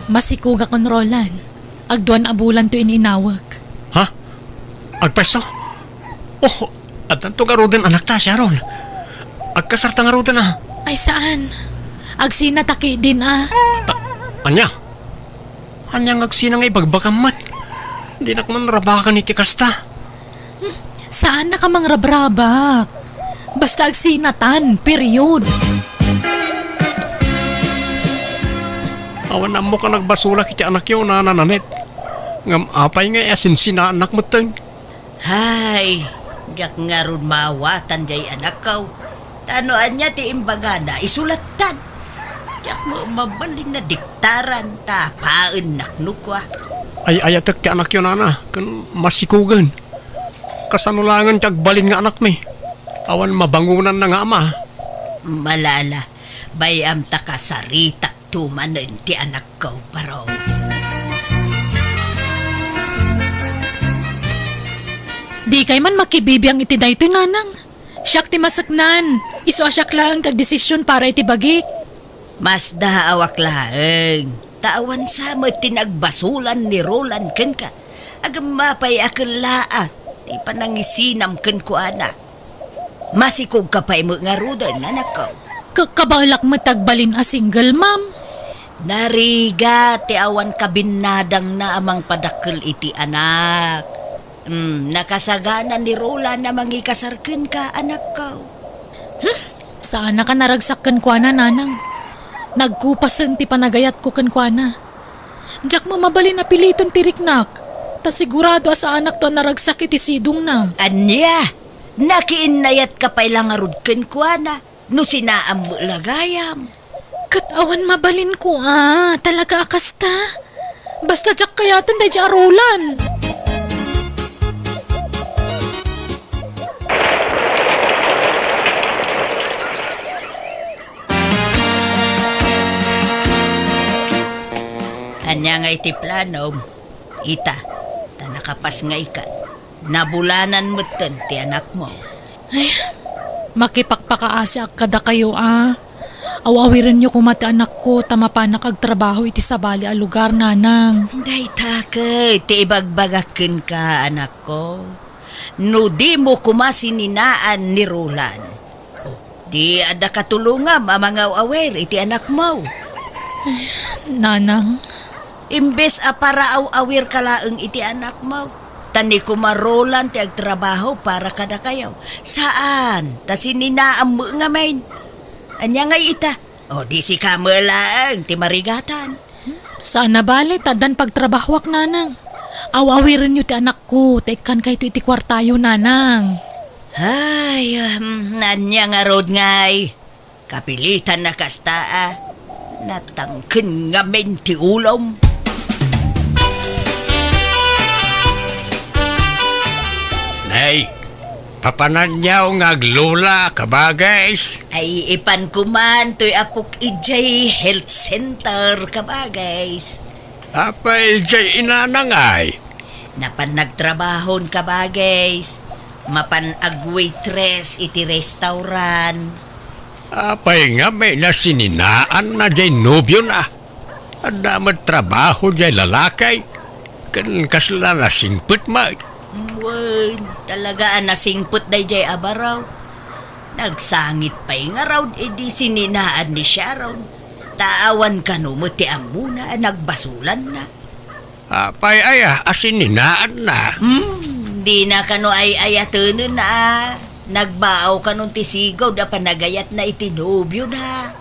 Masikuga kon Roland. Agduan abulan to ininawag. Ha? Agpeso? Oh, at nanto garudan anak ta siya ron. Agkasarta nga rudan ah. Ay saan? Agsinataki din Anya? Anya ngagsinang ibagbagamat. Di na kuman rabakan ni Tikasta. Saan na ka mang rabrabak? Basta agsinatan, period. Awan na mo ka nagbasula kiti anak yun na nananit. Ngam apay nga asin sina anak mo tang. Hay, jak nga ron mawatan jay anak kaw. Tanoan niya ti imbagana, isulatan. Jak mo mabalin na diktaran, tapaan naknukwa. Ay ayatak ti anak yun na kan masikugan. Kasanulangan ti agbalin nga anak mi. Awan mabangunan na nga ama. Malala, bayam ta kasaritak tumanen ti anak kaw paraw. Di kay man makibibiyang iti daytoy nanang. Siyak ti masaknan. Iso asyak lang kag desisyon para iti bagik. Mas daawak laeng. Tawan sa mo tinagbasulan ni Roland ken ka. Agam mapay akil laat. Di pa nangisinam ken ko anak. Masikog ka pa'y mo nga rudan, anak ko. Kabalak matagbalin a single ma'am. Nariga, ti awan kabinadang na amang padakkel iti anak. Nakasaganan ni Roland na mangikasarken ka, anak ko. Saan ka naragsakken kwa na nanang? Nagkupasen ti panagayat ko ken kwa na. Diyak mo mabalin na piliton ti riknak. Ta sigurado sa anak to naragsak iti sidong na. Anya, nakiinayat ka pa'y langarod ken kwa na. No sinaam mo lagayam. Katawan mabalin ko talaga akasta. Basta diyak kayatan day diya Roland. Anya nga iti plano, ita, ta nakapas nga ikan. Nabulanan mo ti anak mo. Ay, makipakpakaasa kada kayo Awawiran nyo kumati anak ko tamapanak agtrabaho iti sabali a lugar nanang. Day takay, ti ibagbagakin ka anak ko. No di mo kumasininaan ni Roland. Di ada katulungam mga awer iti anak mo. Nanang. Imbes para awir kalaeng iti anak mo. Tani kumarolan ti agtrabaho para kada kayo. Saan? Ta sininaam mo nga main. Anya nga ita. O di si kamelang ti marigatan. Saan na bali tadan pagtrabahwak nanang. Awawirin nyo ti anak ko. Tekan kayo iti kwartayo nanang. Ay, anya nga rod ngay. Kapilitan na kastaa. Natangkin nga men ti ulom. Nay, papananyaw nga aglola kabagays. Ay ipan kuman to'y apok ijay health center kabagays. Apay jay inanangay. Napan nagtrabahon kabagays. Mapan agwaitress iti restaurant. Apay nga may nasininaan na jay nobyo na. Adamat trabaho jay lalakay. Kan kasla na singput ma. Wan, talaga nasingput day jay abaraw. Nagsangit pa'y nga raw, edi sininaan ni siya raw. Taawan ka no mo ti amuna, nagbasulan na. Apay asininaan na. Di na kano ay ayatunan na. Nagbaaw ka nung tisigaw da panagayat na itinubyo na.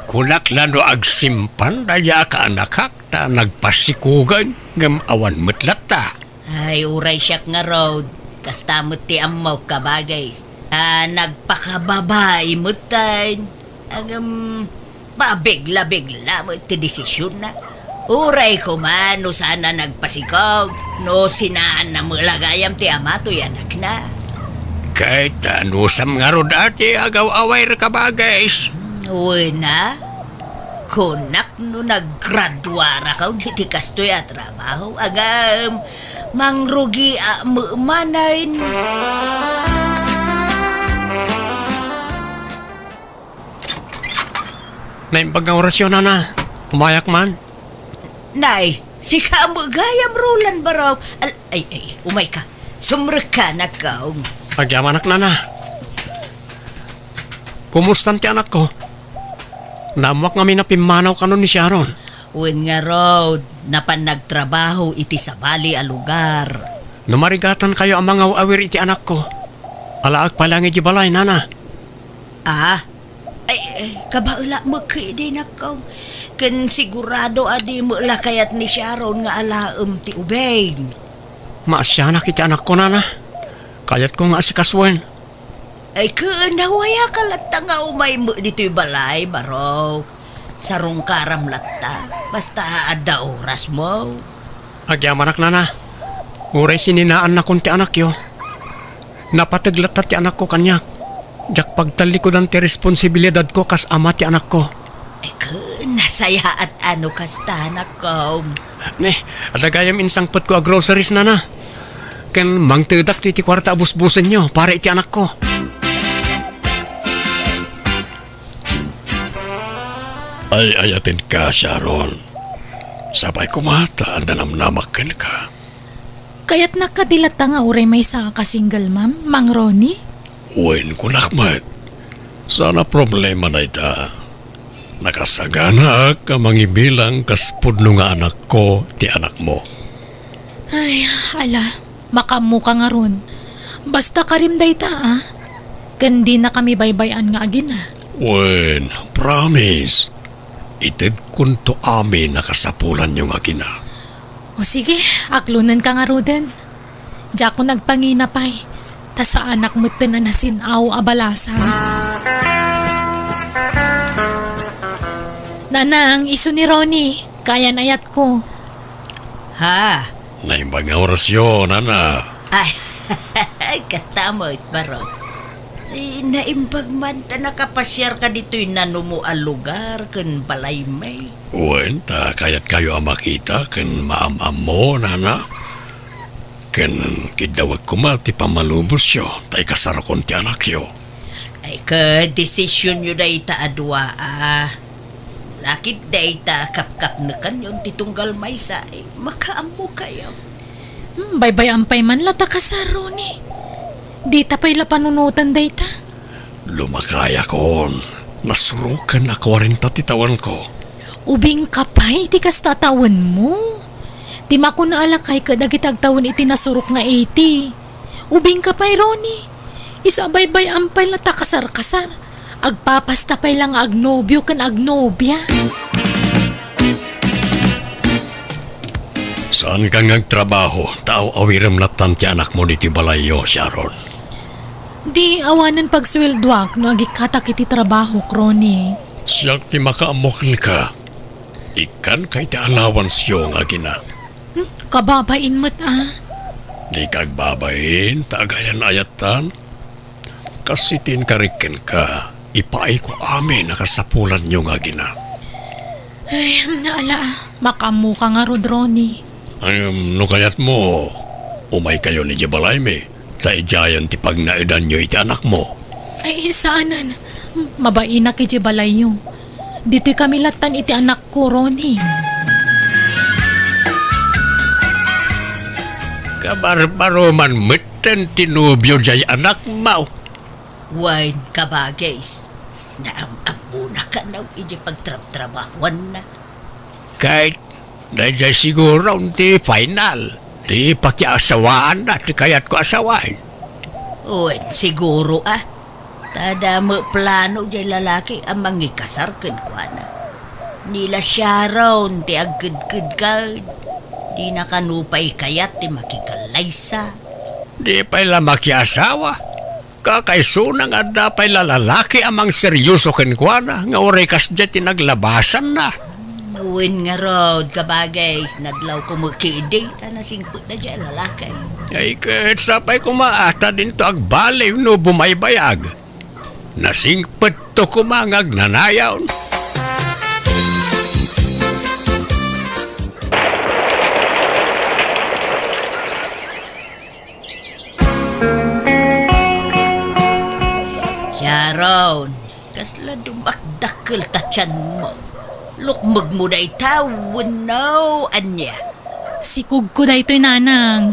Kunak lano agsimpan daya ka anakak ta nagpasikugan ngam awan metlat ta. Ay, uray siyak nga road. Kastamot ti amaw kabagay. Nagpakababay mo tayo. Babigla-bigla mo ti desisyon na. Uray ko man, no sana nagpasikog. No sinaan na mulagayam ti amato'y anak na. Kahit anusam nga ro dati agaw-away kabagay. Uy na. Kunak no naggraduara ka di kastoy at trabaho. Agam, mangrugi manayin. Naimbag ang orasyon na. Umayak man. Nay, si kaamo gayam Roland baraw. Ay, umay ka. Sumrek ka na kaong. Agyam anak nana. Kumustan ti anak ko? Namuak nga minapimanaw kanon ni Sharon. Uwin nga road, napan nagtrabaho iti sa bali a lugar. Numarigatan kayo ang mga awir iti anak ko. Alaag palang iti balay, nana. Ay, kabaula mo kaidi na kaong. Kan sigurado adi mo lakayat ni Sharon nga alaam ti ubeng. Maasyanak iti anak ko, nana. Kayat ko nga asikaswen. Ay, nawaya ka latta nga umay mo dito'y balay, baro. Sarong karam latta. Basta ada oras mo. Agyam anak nana. Uray sininaan na kun ti anak yo. Napataglat ti anak ko kanyak. Jak pagtalikod ang ti responsibilidad ko kas ama ti anak ko. Ay, nasaya at ano kastanak ko. Ne, adagayam insangpot ko a groceries, nana. Ken mangtedak ti kwarta abus-busen nyo para iti anak ko. Ay ayatin ka, Sharon. Sabay kumata, andanamnamakan ka. Kaya't nakadilata nga uray may sa kasingle, ma'am, Mang Ronnie. Uwin ko nakmat. Sana problema na ita. Nakasagana ka mangibilang kaspudno nga anak ko, ti anak mo. Ay, ala, makamuka nga ron. Basta karimday ta, Kandi na kami baybayan nga agina. Uwin, promise. Itid kun to amin nakasapulan yung agina. O sige, aklunan ka nga Roden. Diya ko nagpanginapay. Ta sa anak mo na nasinaw abalasan. Nanang, iso ni Ronnie. Kaya nayat ko. Ha? Naimbang nga orasyon, ana. Ay, kasta mo baro. Naimbag man ta nakapasyar ka dito'y nanumo a lugar kan balay may. Uwin, ta kayat kayo ang makita kan maamam mo, nana. Kan kidawag ko ti pamalubos yo, tay kasarakon ti anak yo. Ay ka, desisyon nyo na ita adwa Lakit na ita kap-kap na kanyon titunggal may sa makaambo kayo. Baybay-ampay man lata ka sa Ronnie. Di tapay la panunutan dayta. Lumakaya kon. Nasurukan na 40 titawan ko. Ubing kapay, iti kas tatawan mo. Di mako na alakay kadagitag tawon iti nasurok nga 80. Ubing kapay, Ronnie. Iso abay-bay ampay lata kasar-kasar. Agpapastapay lang agnobyo kan agnobya. Saan ka ngagtrabaho? Tao awiram na tanti anak mo diti balayo, Sharon. Di awanan pagsweldoak no agikatak iti trabaho, Ronnie. Siyak ti makaamokil ka. Ikan kay ti allowance yo nga gina. Kababain mo't Di kagbabayin, tagayan ayatan. Kasitin karikin ka. Ipaay ko amin nakasapulan nyo nga gina. Ay, naala. Makamuka nga rod, Ronnie. No kayat mo, umay kayo ni Jabalayme. Taijayan ti pag naedan nyo iti anak mo. Ay, saanan? Mabain na kiti balay nyo. Dito'y kami latan iti anak ko, Ronnie. Kabarbaro man mitten tinubyo jay anak mo. Wine kabagays. Naamamo na ka na iji pagtrabahuan na. Kahit dahil siguro ti final. Ti pakiasawaan na, ti kayat ko asawain. Wine siguro Tada mo plano jay lalaki ang mangikasar kan kwa na. Nila Sharon ti agkid-kid ka. Di na kanupay kayat ti makikalaysa. Di pa'y makiasawa. Kakaisunang adda pa'y lalaki amang seryoso kenkwana nga orekas dyan tinaglabasan na. Uwin nga road kabagays, naglaw ko magkidi, nasingput na dyan lalaki. Ay kahit sapay kumaata din to agbaliw no bumaybayag. Nasingput to kumangag nanayaw. Sharon, kasla dumakdakkel ta tiyan mo. Lukmag mo na itawon no, anya. Sikog ko da ito'y nanang.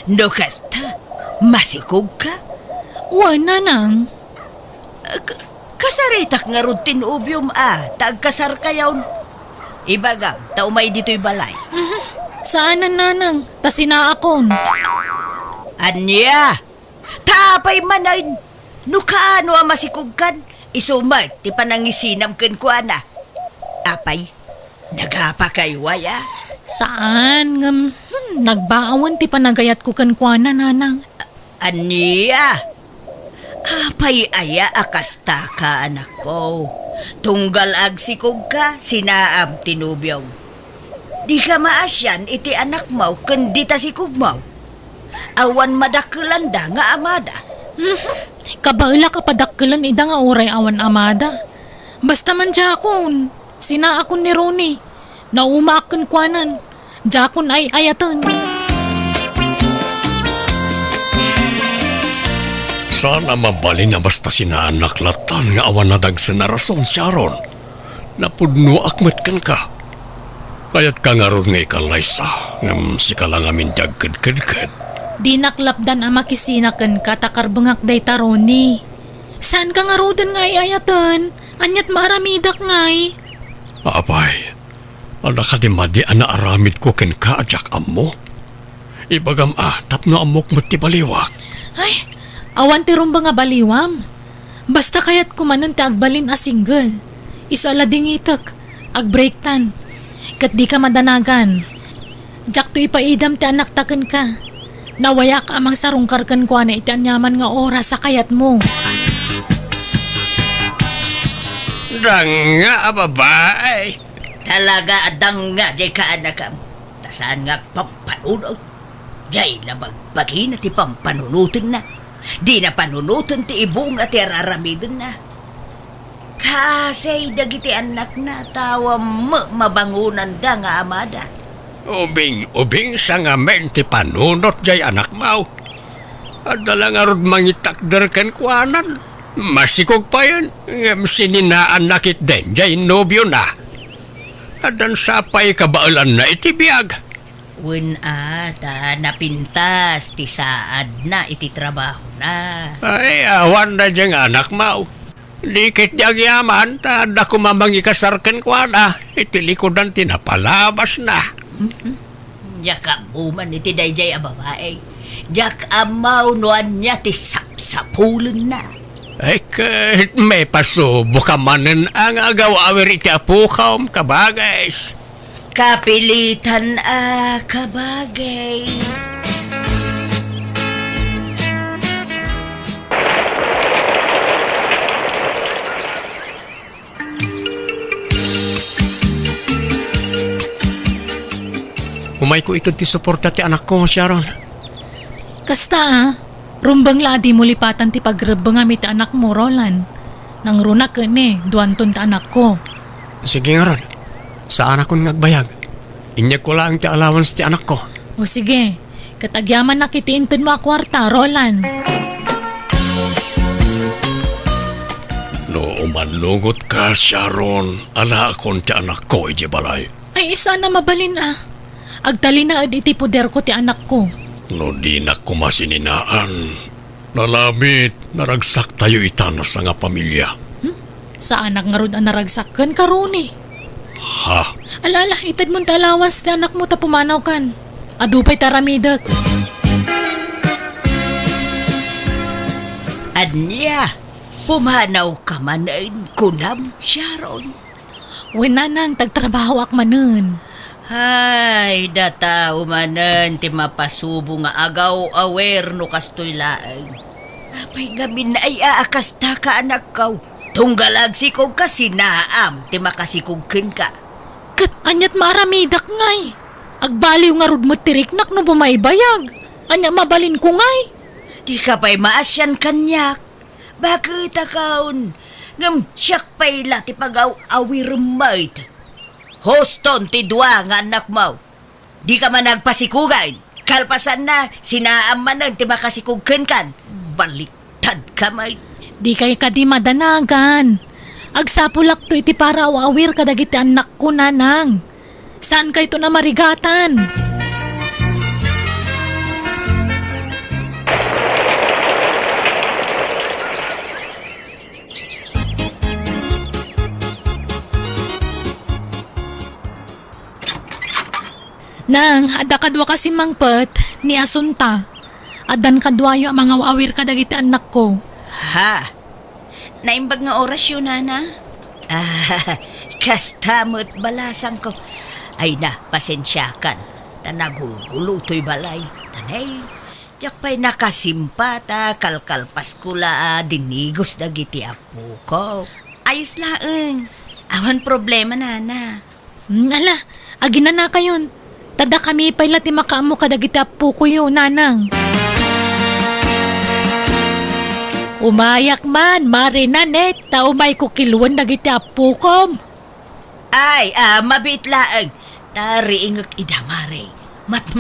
No kasta, masikog ka? Wa nanang. Kasaritak nga ron tinubyom tagkasar kayaw. Ibagam, taumay dito'y balay. Saan ang nanang? Tasina akon. Anya, tapay manayin. No kaano ang masikog kan? Isumay, ti panangisinam ken ko ana. Apay, nagapa kayo aya? Saan? Nagbaawan ti panagayat ko kan kuana nanang. Anya, apay aya akasta ka anak ko. Tunggal agsikog ka, sinaam tinubyaw. Di ka maasyan iti anak mo, kundi ta sikog mo. Awan madakulanda nga amada. Kabaila ka padakkelan ida nga oray awan amada. Basta man jakon. Sina akon ni Ronnie. Nauma akon kuanan. Jakon ay ayatan. Sana mabali na basta sinaanak latan nga awan na dagsa na rason, Sharon. Napudno akmet kan ka. Kayat ka nga ron nga ikalaysa, ngam si ka lang amin dagkad-kadkad. Di naklapdan ang makisinakan ka takarbangak day taroni. Saan ka nga rodan nga ayatan? Anyat maaramidak ngay. Apay, ala ka di madi ana aramid ko ken ka ajak ammo. Ibagam tapno amok mo ti baliwak. Ay, awan ti rumba nga baliwam. Basta kayat kumanan ti agbalin a single. Iso alading itak, agbreaktan. Kat di ka madanagan. Jak to ipaidam ti anak taken ka. Nawayak amang sarungkarkan ko na iti anyaman nga oras sa kayat mo. Danga, babae. Talaga adang nga jay ka anakam. Tasaan nga pampanunod. Jay labagbagi na ti pampanunutin na. Di na panunutin ti ibong at iraramidin na. Kasi dagiti anak na tawa mabangunan da nga amada. Ubing sa nga men ti panunot jay anak mau. Adala nga rod mangitakder ken kuanan. Masikog pa yun. Ngam sininaan nakit den jay nobyo na. Adan sapay kabaalan na itibiyag. Wen ata napintas ti saad na iti trabaho na. Ay, awan na diyang anak mau. Likit diyang yaman, tada kumamangi kasarken kwa na. Itilikodan tinapalabas na. Diyak amuman iti dayjay a babae. Diyak amaw noan niya ti sapsapulun na. Ay, kahit may pasubo ka manen ang agaw-awir iti apukaw kabagays. Kapilitan kabagay. Umay ko ito ti suporta ti anak ko, Sharon. Kasta rumbang ladi mo lipatan ti pagrebang amit ti anak mo, Roland. Nang runa ka ni, duwanton ti anak ko. Sige nga ron, saan akong ngagbayag? Inyag ko lang ti allowance ti anak ko. O sige, katagyaman na kitiintun mo a kwarta, Roland. No umanlugot ka, Sharon, ala akong ti anak ko, iji balay. Ay isa na mabalin Agtali na iti poder ko ti anak ko. No di na kumasininaan. Nalamit, naragsak tayo itana sa nga pamilya. Sa anak nga rod ang naragsakan karuni. Ha? Alala, itad mong talawas ti anak mo ta pumanaw kan. Adupay taramidak. Anya, pumanaw ka manain kunam, Sharon. Wenanang tagtrabaho ak manen. Hay, data umanan ti mapasubo nga agaw awer no kastoy laeng. Apay gabi na ay aakasta ka anak kaw. Tunggalag sikog ka sinaam ti makasikugkin ka. Kat anyat maaramidak ngay. Agbaliw nga rod mo tiriknak no bumaybayag. Anya mabalin ko ngay. Di ka pa'y maasyan kanyak. Bakit akaon? Ngam siyak pa'y lati pag-awir maid. Hoston ti dua nga anak mo. Di ka man nagpasikugay. Kalpasan na, sinaam man ti makasikugkin kan. Baliktad ka may. Di kay ka di madanagan. Agsapulak to iti para awir kadagiti anak ko nanang. Saan kay to na marigatan? Nang, ada kadwa kasi mangpet ni Asunta. Adan kadwayo ang mga awir kadagiti anak ko. Ha? Naimbag nga oras yun, Nana? Kastamot balasang ko. Ay na, pasensyakan. Tanagulgulo to'y balay. Tanay, diyak pa'y nakasimpa ta, kalkalpas ko dinigos dagiti apo ko. Ayos laeng. Awan problema, Nana. Ala, agina na kayon. Tada kami pa'y lati makaamo kadagiti apo ko yun, nanang. Umayak man, marinanet, taumay ko kiluan dagiti apo ko. Ay, mabit laeng. Tariingag idamare.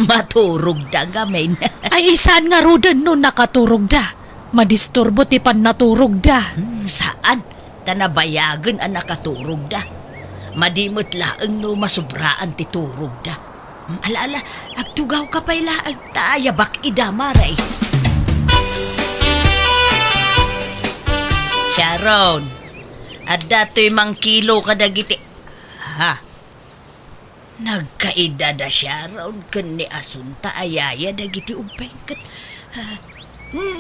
Maturog da gamin. Ay isan nga rudan no nakaturog da. Madisturbo ti pan naturog da. Saan? Tanabayagan ang nakaturog da. Madimot laeng no masubraan ti turog da. Alaala, agtugaw ka pa'y laeng tayabak idamare. Sharon, at dato'y mang kilo kadagiti. Ha? Nagkaidada Sharon kan ni Asunta ayaya dagiti umpengkat.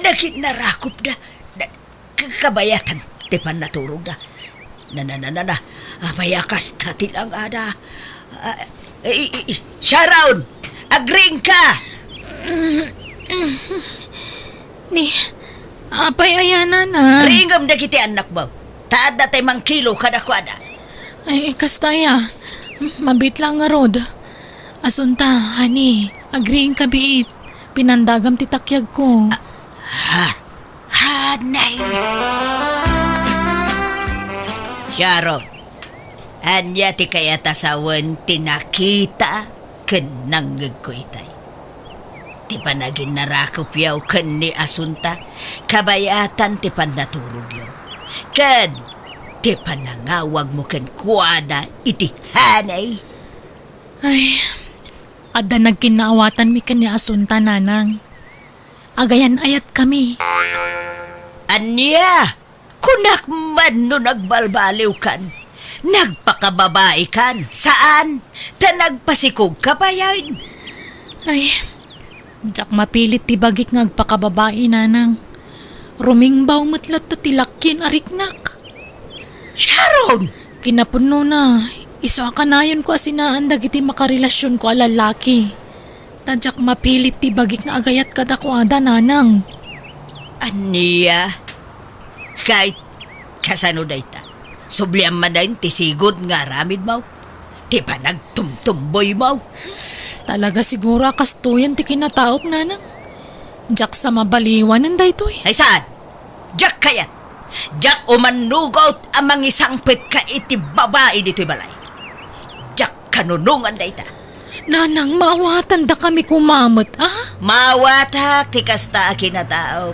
Nakit narakop da. Kabayatan tipan naturog da. Na. Abayakas tatilang ada. Sharon, agring ka. Ni, apay ayana na. Ringam dagiti anak mo. Taad na tayo mang kilo kadakwada. Ay, kastaya. Mabit lang nga rod. Asunta, hani, agreeing ka biit. Pinandagam titakyag ko. Hanay. Sharon, anya ti kaya tasawan tinakita ken nanggag ko itay. Ti panagin narakop yaw ken ni Asunta, kabayatan ti pannaturog yaw. Ken, ti panangawag mo ken kuana iti hanay. Ay, ada nagkinaawatan mi kanya Asunta, nanang. Agayan ayat kami. Anya, kunak man no nagbalbaliw kan. Nagpakababae kan. Saan? Ta nagpasikog ka ba yan? Ay, jak mapilit ti bagik ngagpakababae, nanang. Rumingbaw matlat ta tilakyin ariknak. Sharon! Kinapuno na. Iso akanayon ko asinaan dagiti makarelasyon ko alalaki. Tadyak mapilit ti bagik nga agayat kadakwada, nanang. Aniya? Kahit kasano da ita. Subliam man dahin ti sigod nga ramid mo. Ti pa nagtumtumboy mo. Talaga siguro kastuyan ti kinataop, nanang. Jak sa mabaliwan ng daytoy. Ay saan? Diyak kayat. Diyak umanugot amang isangpit ka iti babae dito'y balay. Diyak kanunungan da ita. Nanang, maawatan da kami kumamot, ah? Mawatak ti kasta kinataom.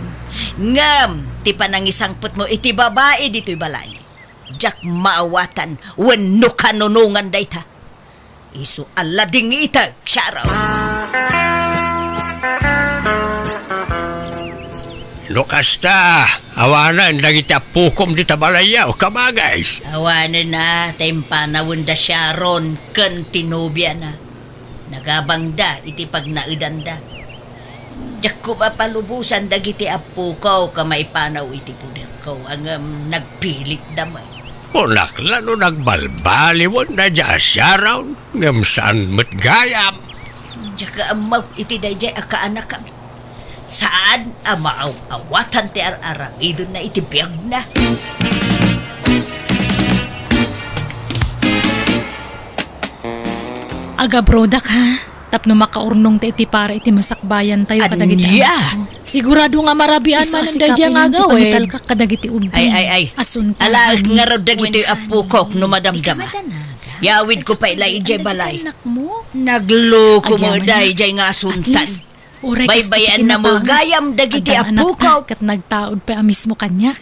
Ngam, ti panang isangpit mo iti babae dito'y balay. Diyak maawatan wenno kanunungan da ita. Isu alading ita, Sharon. Lukasta, awanan dagiti apukom di tabalayaw, kamagays. Awanan na, tempanawon da Sharon, ken tinubya na. Nagabang da, iti pagnaidan da. Diyak ko mapalubusan dagiti apo ko, kamay panaw iti puder ko, ang nagpilit damay. Kunak lalo nagbalbaliwon na dya Sharon, ngam saan matgayam. Diyak ka amaw, iti dayjay akaanak kami. Saan amaaw-awatan ti ar-arang idon na iti biyag na. Aga brodak, ha? Tapno makaurnong ti iti para iti masakbayan tayo kadagiti. Anya? Sigurado nga marabian man ang dayjay nga gawin. Pamital ka kadagiti ubing. Ay. Asunta. Ala, nga raw dagiti apo ko no madamdama. Yawid ko pa ilay ijay balay. Nagloko mo Agyaman da na. ijay nga At suntan. least, uray Baybayan na mo gayam dagiti apo ko. Kat nagtaod pa mismo kanyak.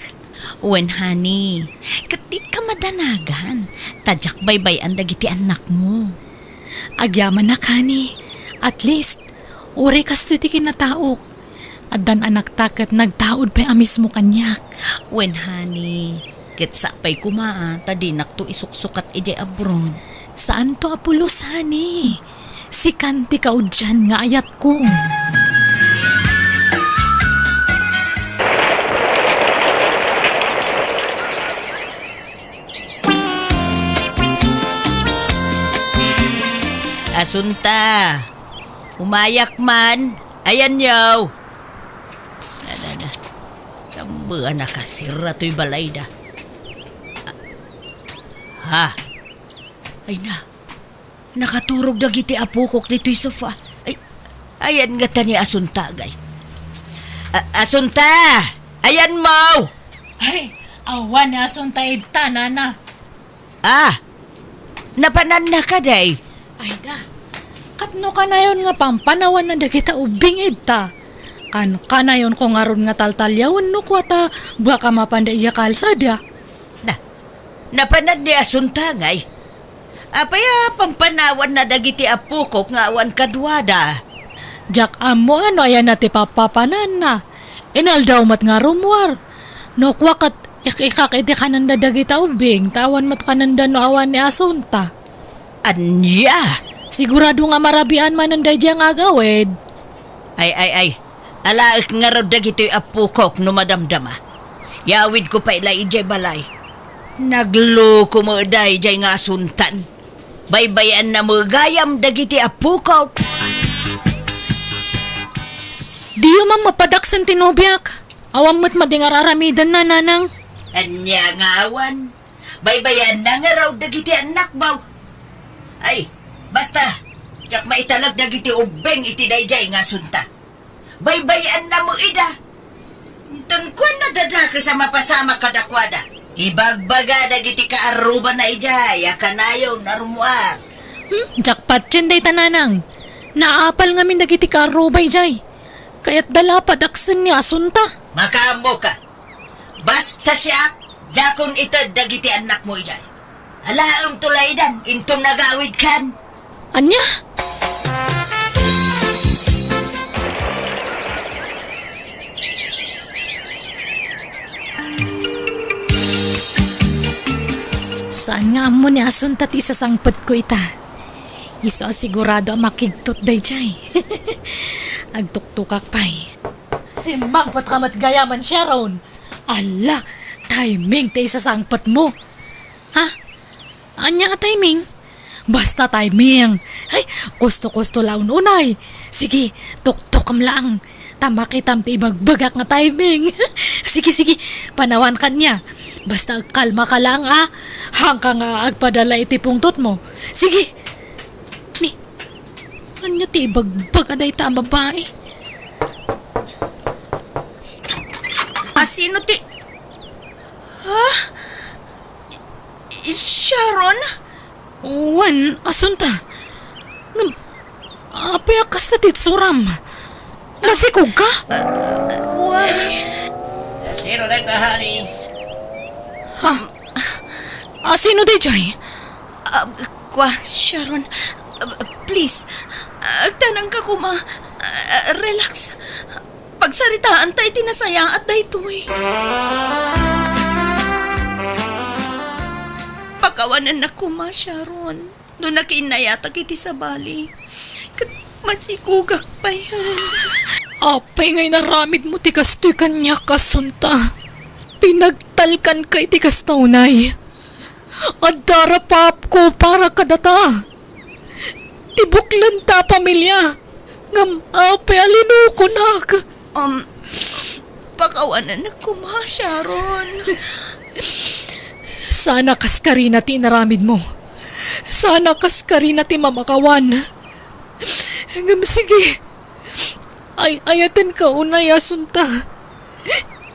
Wen, honey, katit ka madanagan. Tadyak baybay ang dagiti anak mo. Agyaman na kani. At least, uri kasto ti kinataok. At dan anak takat nagtaod pa amis mo kanyak. Wen, honey, kitsa pa'y kumaa, tadinak to isuksukat ijay abroad. Saan to apulos, hani? Si Kanti ka dyan nga ayat ko. Asunta, umayak man. Ayan yaw. Na. Sambaan na kasira to'y balay da. Ha? Ay na. Nakaturog dagiti apukok dito'y sofa. Ay, ayan nga ta ni Asunta, gay. Asunta! Ayan mo! Ay, awan na ason tayo tanana. Ah! Napanan na ka, day. Ay da, kapno ka na yun nga pampanawan na dagita ubing ita. Kano ka na yun kung aron nga taltalyawan no kwata baka mapanda iya kalsada. Napanan ni Asunta, ngay. Apaya pampanawan na dagiti apukok nga awan kadwada. Jak amo ano ayan na ti papapanan na. Inaldaw mat nga rumwar. No kwakat ikikak iti kanan da dagita ubing tawan mat kanan da no awan ni Asunta. Anya? Sigurado nga marabian man ang dadya nga gawid. Ay. Alaik nga raw dagito'y apukok no madamdama. Yawid ko pa ila ijay balay. Nagloko mo day jay nga Asuntan. Baybayan na mo gayam dagiti apukok. Di man mapadaksan tinubyak. Awam mo't madingar aramidan na nanang. Anya nga awan. Baybayan na nga raw dagiti anak mo. Ay, basta. Tiyak maitalag dagiti ubeng iti dayjay nga Asunta. Baybayan na mo ida. Tungkwan na dadaka sa mapasama kadakwada. Ibagbaga dagiti kaaruba na ijay. Akanayaw na rumuar. Jackpot yun day tananang. Naapal ngamin dagiti karubay jay. Kaya't dala padaksan ni Asunta. Makamo ka. Basta siya, jakon itad dagiti anak mo ijay. Alaam tulaydan, intong nagawid kan. Anya? Saan nga mo ni Asunta ti sasangpot ko ita? Iso sigurado ang makigtot day jay. Agtuktukak pa'y. Simbang pat kamat gayaman siya ron. Ala, timing ti sasangpot mo. Ha? Anya nga timing? Basta timing. Ay, gusto laun unay. Sige, tukam lang. Tamakitam ti ibagbagak nga timing. Sige, panawan ka niya. Basta kalma ka lang hangka nga agpadala iti pungtot mo. Sige. Ni, anya ti ibagbag aday ta ang babae. Sino ti... Ha? Sharon? Wan, Asunta. Apayakas na titsuram. Masikog ka? Sino na ito, honey? Ha? Sino di jay? Sharon, please, tanang ka kuma, relax. Pagsaritaan tayo tinasaya at daytoy. Pakawanan na kuma, Sharon. Doon nakinayatag iti sa bali. Masikugak pa yan. Apay ngay naramid mo ti kastoy kanya Kasunta. Pinagtalkan kay ti kastawnay. At darapap ko para kadata. Tibuklan ta pamilya. Ngam apay alinukunak. Pakawanan na kuma, Sharon. Sana kaskari na ti naramid mo. Sana kaskari na ti mamakawan. Ngam sige. Ayatan ka unay Asunta.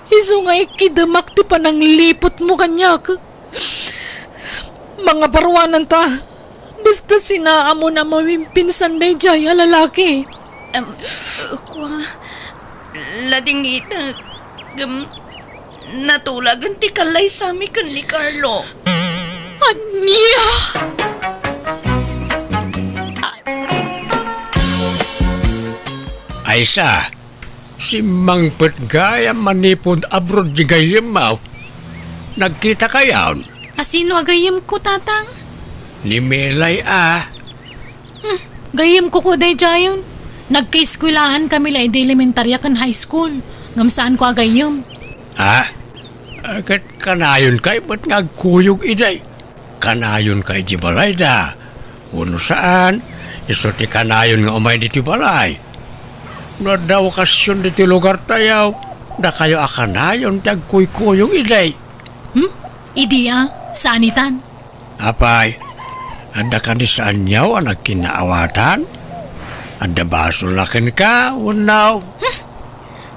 Iso nga ikidamak ti panang lipot mo kanyak. Mga barwanan ta. Basta sinaa mo na mawimpinsan day jay lalaki. Lading ita. natulagan ti kalay sami kan ni Carlo. Anya! Aysa, si Mang Petgaya manipod abroad di gayem mo. Nagkita kayaon? Asino agayim ko, tatang? Ni Melay Gayim ko day jayon. Nagka-eskwelahan kami la ide elementarya kan high school. Ngam saan ko agayim. Agad kanayon kay ba't nagkuyog iday? Kanayon kay di balay da. Uno saan? Iso ti kanayon nga umay di ti balay. Na daw kasyon di ti lugar tayaw. Da kayo akanayon ti agkuy-kuyog iday. Idi saanitan. Apay, anda ka ni saan yaw ang nagkinaawatan? Anda basol lakin ka, unaw.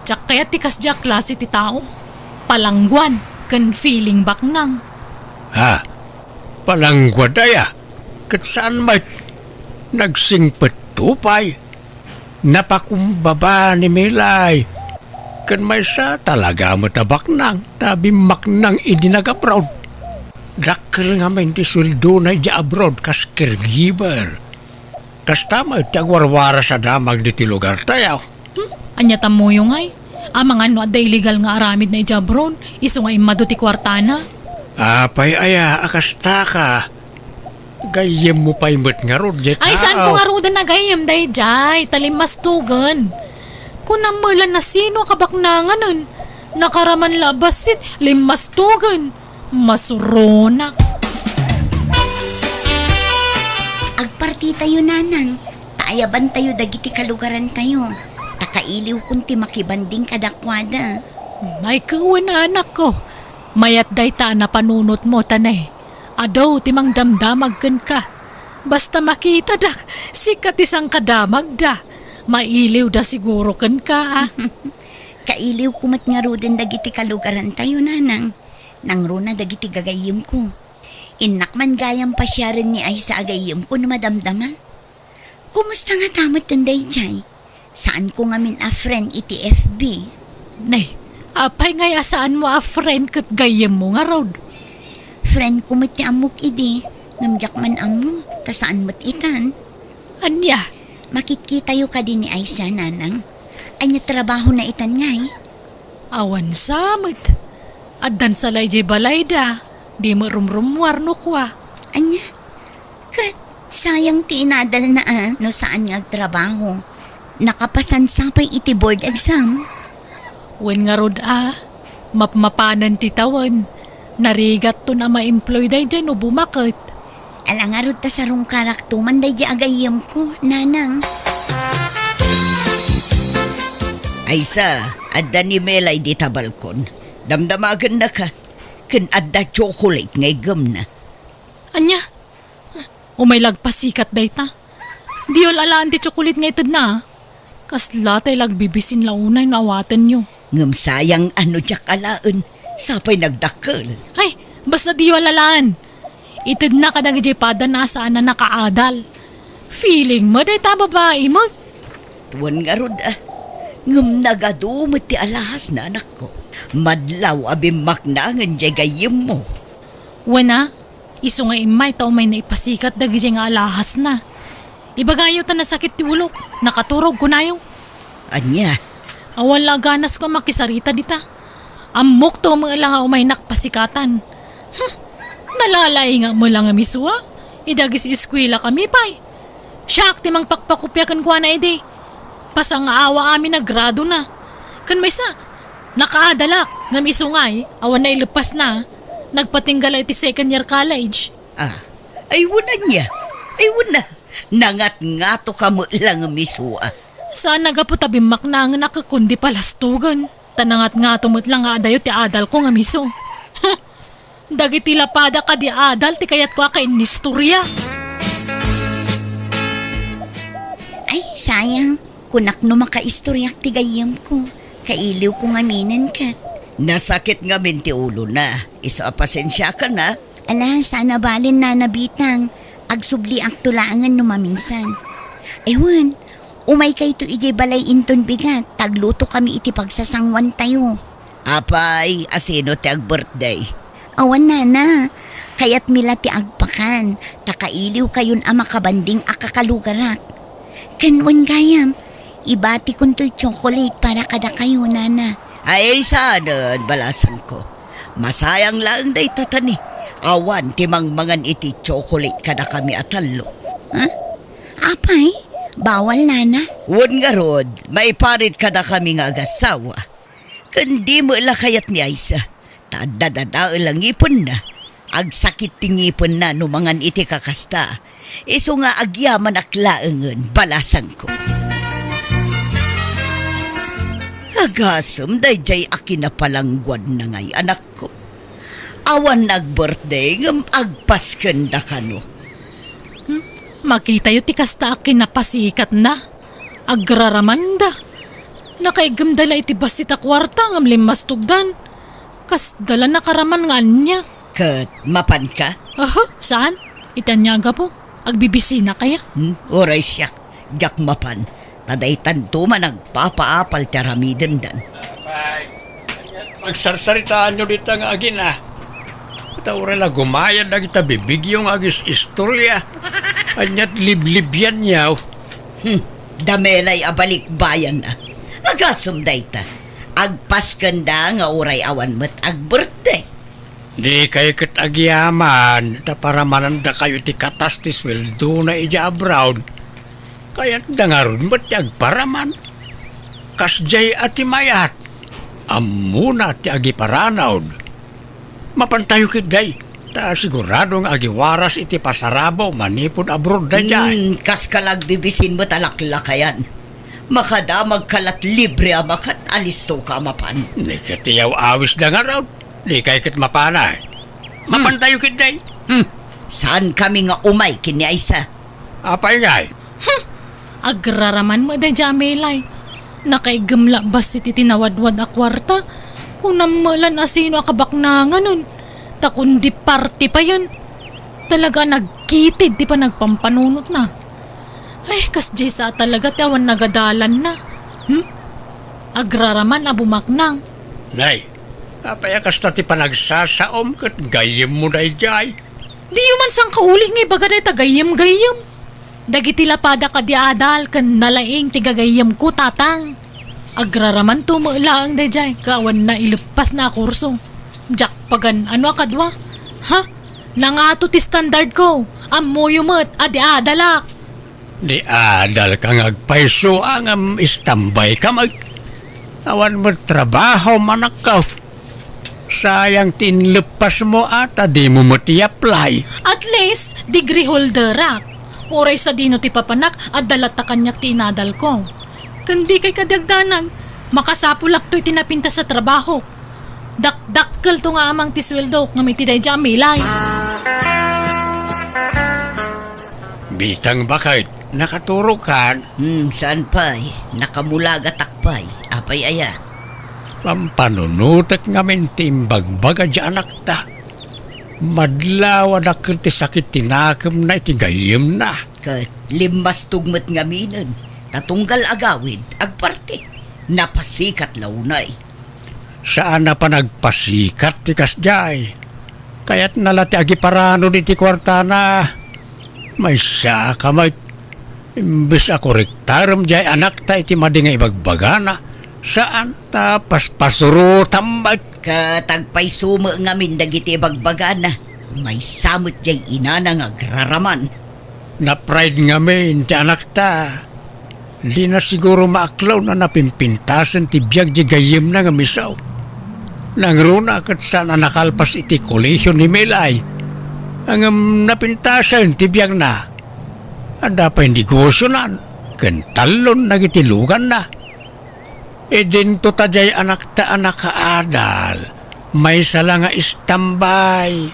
Tsak kaya tikas jak klase ti tao. Palangguan, kan feeling baknang. Ha? Palangguad ay Kat saan may nagsingpet tupay? Napakumbaba ni Milay. Kan may sa talaga matabak nang tabi maknang idinag-abroad. Dakil nga may sweldo na di abroad kas caregiver. Kas tama tagwarwara sa damag di ti lugar tayaw. Anya tamo yung ay. Amang ano at illegal nga aramid na ijabron. Iso nga imado ti kwartana. Apay akasta ka. Gayem mo pa'y mat nga rod di Ay, saan ko nga roda na gayem day jay. Talimastugan. Kung namulan na sino kabaknangan nun. Nakaraman labasit. Limastugan. Masuronak. Agparti tayo, nanang. Taayaban tayo dagiti kalugaran tayo. Takailiw kunti makibanding kadakwada. May kuwan na anak ko. Mayat day ta na panunot mo tanay. Adaw timang damdamag kan ka. Basta makita dak, sikat isang kadamag da. Mailiw da siguro kan ka. Kailiw kumat nga ro din dagiti kalugaran tayo, nanang. Nang ro na dagiti gagayim ko. Inak man gayam pa siya rin ni ay sa agayim ko na madamdama. Kumusta nga tamot tanday jay? Saan ko nga min a friend iti FB? Nay, apay ngaya saan mo a friend kat gayem mo nga road. Friend ko mat ni amok idi. Namjak man amo, kasaan mat itan. Anya, Makikita yu ka din ni Aisa, nanang. Anya trabaho na itan ngay. awan samit. Addan salay jay balay da. Di marumrumwar no kwa. Anya? Kat, sayang ti inadal na no saan nga trabaho. Nakapasansapay iti board exam. Wen nga road mapmapanan ti tawan. Narigat to na ma-employ day dyan o bumakit. Alangarod ta sarong karaktuman day di agayam ko, nanang. Aysa, adda ni Melay di ta balkon. Damdamagan na ka. Kan adda chocolate ngay gam na. Anya, umay lagpasikat day ta. Di yol alaan ti chocolate nga itad na. Kasla tay lagbibisin launay na awatan nyo. Ngam sayang ano jak alaan. Sapay nagdakkel. Ay, basta di yol alaan. Itad na kadang pada na saan na nakaadal. Feeling mo day ta babae mo. Tuwan nga rod Ngam nagadumot ti alahas na anak ko. Madlaw abim maknangan jay gayim mo. Wana, iso nga imay tao may naipasikat dagi nga alahas na. Ibagayo ta na sakit ti ulok, nakaturog ko na yung. Anya, Awan ganas ko makisarita dita. Amok to mga lang umay nakpasikatan. Nalalay nga mo lang miswa. Idagis iskwela kami pay. Siyak timang pakpakupyakan ko na edi. Pasang awa amin na grado na. Kan may sa, nakaadalak nga misungay, awan na ilupas na. Nagpatinggal iti second year college. ay wala niya. Ay wala. Nangat-ngato ka mo lang misua. Saan nagapotabimak na nga nakakundi palastugan. Tanangat nga tumot lang nga adayo ti adal ko nga miso. Dagiti lapada ka di adal ti kayat ko kay nistorya. Ay, sayang. Kunak no makaistoryak ti gayam ko. Kailiw ko nga minan kat. Nasakit nga min ti ulo na. Isa pasensya ka na. Ala, sana balin na nabitang. Agsubli ang tulangan no maminsan. Ewan, umay kay to ijay balay inton bigat. Tagluto kami iti pagsasangwan tayo. Apay, asino ti ag birthday? Awan nana, kayat mila ti agpakan, takailiw kayon ang makabanding akakalugarak. Kanwan gayam, ibati kon to'y chocolate para kada kayo nana. Ay, saan balasan ko. Masayang lang day tatani. Awan, timangmangan iti chocolate kada kami atalo. Apay, bawal nana. Wan nga rod, may parit kada kami nga agasawa. Kundi mo kayat ni Aisa. Tadadada lang ipon na. Agsakit tingipon na numangan iti kakasta. Iso nga agyaman aklaangan balasan ko. Agasam day jay akin na palangguad na ngay anak ko. Awan nag-birthday ngam agpasken da kano. Makita yu ti kasta akin na pasikat na. Agraramanda. Nakaigamdala iti basita kwarta ngam limas tugdan. Kas dala nakaraman nga anya. Kat mapan ka? Aha, saan? Itanyaga po. Agbibisina kaya? Oray siyak, jak mapan. Taday tanto man nagpapaapal ti aramiden dan. Magsarsaritaan nyo dito nga agin Taurela gumayan na kita bibigyong agis istorya. Anyat liblibyan niyaw. Damelay abalik bayan na. Agasam dayta. Agpaskanda nga oray awan met ag-birthday. Di kayo kat agyaman. Taparamanan da kayo ti katas ti sweldo na ija abroad. Kaya't dangarun ba't agparaman? Kasjay ati mayat. Amuna ti agiparanaw. Mapantayo kitday. Ta siguradong agiwaras iti pasarabo manipod abroad da dyan. Kas kalagbibisin mo talaklakayan. Makadamag kalat libre amakat alisto ka mapan. Di katiyaw awis da nga raw. Di kayo kit mapanay. Mapantayo kitday. Saan kami nga umay kini Aisa? Apay ngay. Agraraman mo da jamelay. Nakaigamla bas iti tinawadwad a kwarta. Kung namalan asino akabaknangan nun. Takundi party pa yun. Talaga nagkitid, di pa nagpampanunot na. Ay, kasjay sa talaga tawan nagadalan na. Agraraman abumaknang. Nay, apaya kasta ti panagsasaom kat gayem mo na ijay. Di yuman sang kauling nga ibaga na tagayam-gayam. Dagiti lapada ka di adal kan nalaing tigagayam ko tatang. Agraraman tumulaang dayjay kawan na ilupas na kurso. Jak pagan ano akadwa? Ha? Nangato ti standard ko. Amoyo mo't adi adalak. Di adal kang agpaiso ang istambay ka mag... Awan mo trabaho manakaw. Sayang tinlepas mo at di mo mati-apply. At least, degree holder ak. Oray sa dino ti papanak at dalat ta kanyak ti inadal ko. Kundi kay kadagdanag, makasapulak to'y tinapinta sa trabaho. Dakdakkel to nga amang ti sweldo nga may tiday jamilay. Bitang bakit? Nakaturo kan? Saan pa'y? Nakamulaga takpay. Apay aya. Pampanunutak ngamin timbagbaga dyan anak ta. Madlawa na ti sakit tinakam na itigayim na. Kat limas tugmet nga minan. Tatunggal agawid, agparte. Napasikat launay. Saan na pa nagpasikat ti kasjay? Kaya't nalati agiparano di ti kwartana. May siya ka may... Imbis ako rektaram jay anak ta iti madinga ibagbagana. Saan ta paspasuro tamad? Katagpay suma ngamin dagiti bagbagana. May samot jay inana nga agraraman. Na-pride ngamin ti anak ta. Di na siguro maaklaw na napimpintasan ti biyag di gayim na nga misaw. Nangruna kat sana nakalpas iti kolehiyo ni Melay. Ang napintasan ti biyag na. Ada pa hindi negosyonan. Kentalon nagitilugan na. E din to tajay anak ta anak kaadal. May sala nga istambay.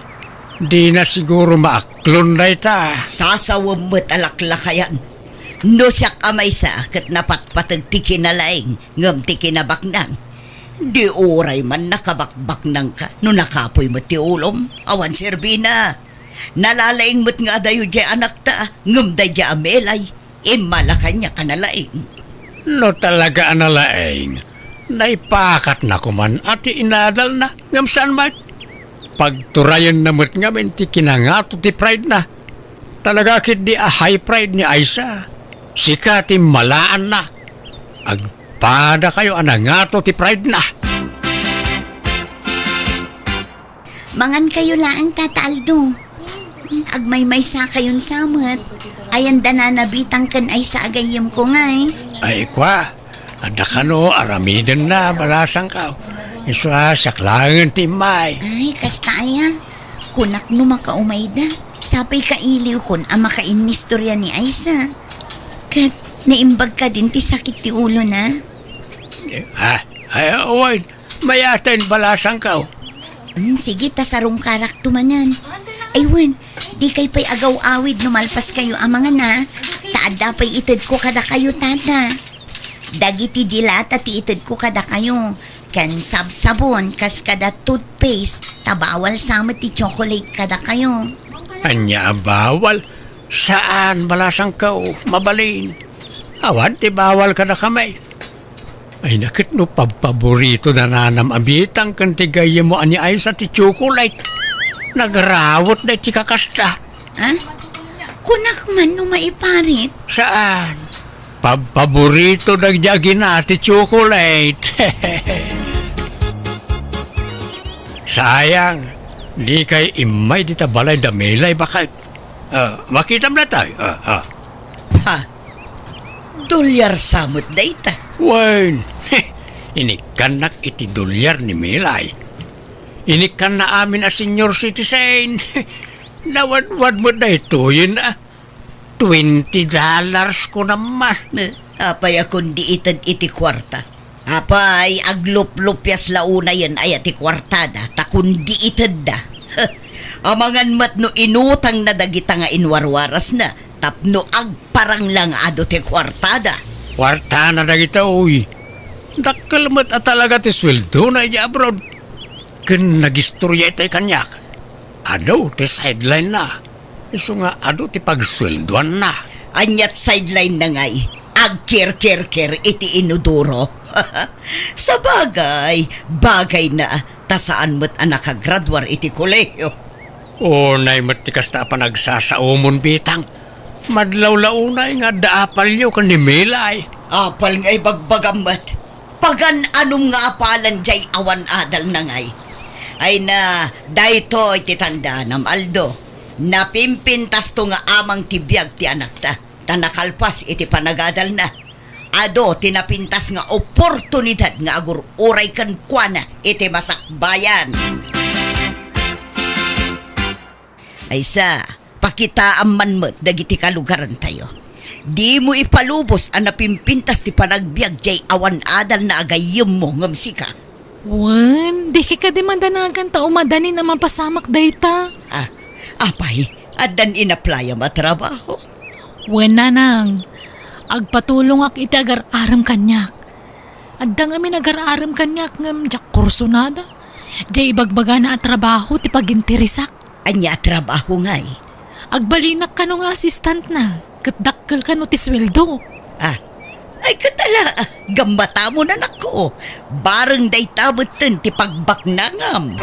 Di na siguro maaklon na ita. Sasawam mo't alaklakayan. No siya kamay sa kat napatpatag ti kinalaing ngam ti kinabaknang. Di oray man nakabakbaknang ka no nakapoy mo ti ulom. Awan serbina. Nalalaing mo't nga dayo di anak ta ngam da di amelay. Imalakan niya kanalaing. No talaga analaing. Naipakat na kuman at inadal na. Ngam saan man? Pagturayan na mo't ngamin ti kinangato ti pride na. Talaga kit di a high pride ni Aisa. Sika ti malaan na. Agpada kayo anangato ti pride na. Mangan kayo laang Tata Aldo. Agmay-may sa kayon samot. Ayan da na nabitang kan ay sa agayim ko ngay. Ay kwa, ada ka no, aramidin na, balasang ka. Iswa, saklangan ti May. Ay, kastaya. Kunak no makaumay da. Sapay kailiw kun ang makainistorya ni Aisa. Kat, naimbag ka din ti sakit ti ulo na. Ay, away, mayatain balasang ka. Sige, tasarong karak tumanan. Aywan, di kay pa'y agaw-awid numalpas kayo amanga na. Taada pa'y itid ko kada kayo, Tata. Dagiti dilata ti itid ko kada kayo. Kan sabsabon, kas kada toothpaste, tabawal sama ti chocolate kada kayo. Anya bawal? Saan balasang ka? Mabalin. Awan, ti bawal ka na kamay. Ay nakit no paborito na nanam abitang kan ti gaya mo ani ay sa ti chocolate. Nagrawot na ti kakasta. Ha? Kunak man no maiparit. Saan? Paborito nagyagi na ti chocolate. Sayang, di kay imay di tabalay damilay bakit? Makita mo na tayo. Ha? Dolyar samot dayta. Wen, inikanak iti dolyar ni Milay. Inikan na amin a senior citizen. Nawad-wad mo na ito yun $20 ko naman. Apay akong diitad iti kwarta. Apay, aglup-lupyas launa yan ay ati kwartada. Takun diitad da. Amangan mat no inutang na dagita nga inwarwaras na. Tapno agparang lang ado ti kwartada. Kwarta na na kita, uy. Dakkalmat at talaga ti sweldo na iya abroad. Kun nagistorya itay kanyak. Ado ti sideline na. Iso nga ado ti pagsweldoan na. Anyat sideline na ngay. Agker-ker-ker iti inuduro. Sa bagay na tasaan mo't anak kagradwar iti koleyo. O naimot ti kasta pa nagsasaumon bitang. Madlaw-launay nga daapal nyo kan ni Milay. Apal ngay bagbagamat. Pagan anong nga apalan jay awan adal na ngay. Ay na, dayto iti tanda nam Aldo. Napimpintas to nga amang tibiyag ti anak ta. Tanakalpas iti panagadal na. Ado, tinapintas nga oportunidad nga agur uray kan kuana iti masakbayan. Ay sa, pakitaan man mo't dagiti kalugaran tayo. Di mo ipalubos ang napimpintas ti panagbiag jay awan adal na agayim mo ngamsika. Wan, di ka di mandanagan ta umadani naman pasamak dayta. Apay, adan inaplaya matrabaho. Wan nanang, agpatulong ak iti agar-aram kanyak. Adda nga agar-aram kanyak ngam jak kursunada. Jay ibagbaga na at trabaho ti pagintirisak. Anya trabaho ngay. Agbalinak ka no nga assistant na. Katdakkel ka no ti sweldo. Ay katala, gambata mo na nako. Bareng day tabutin ti pagbaknangam.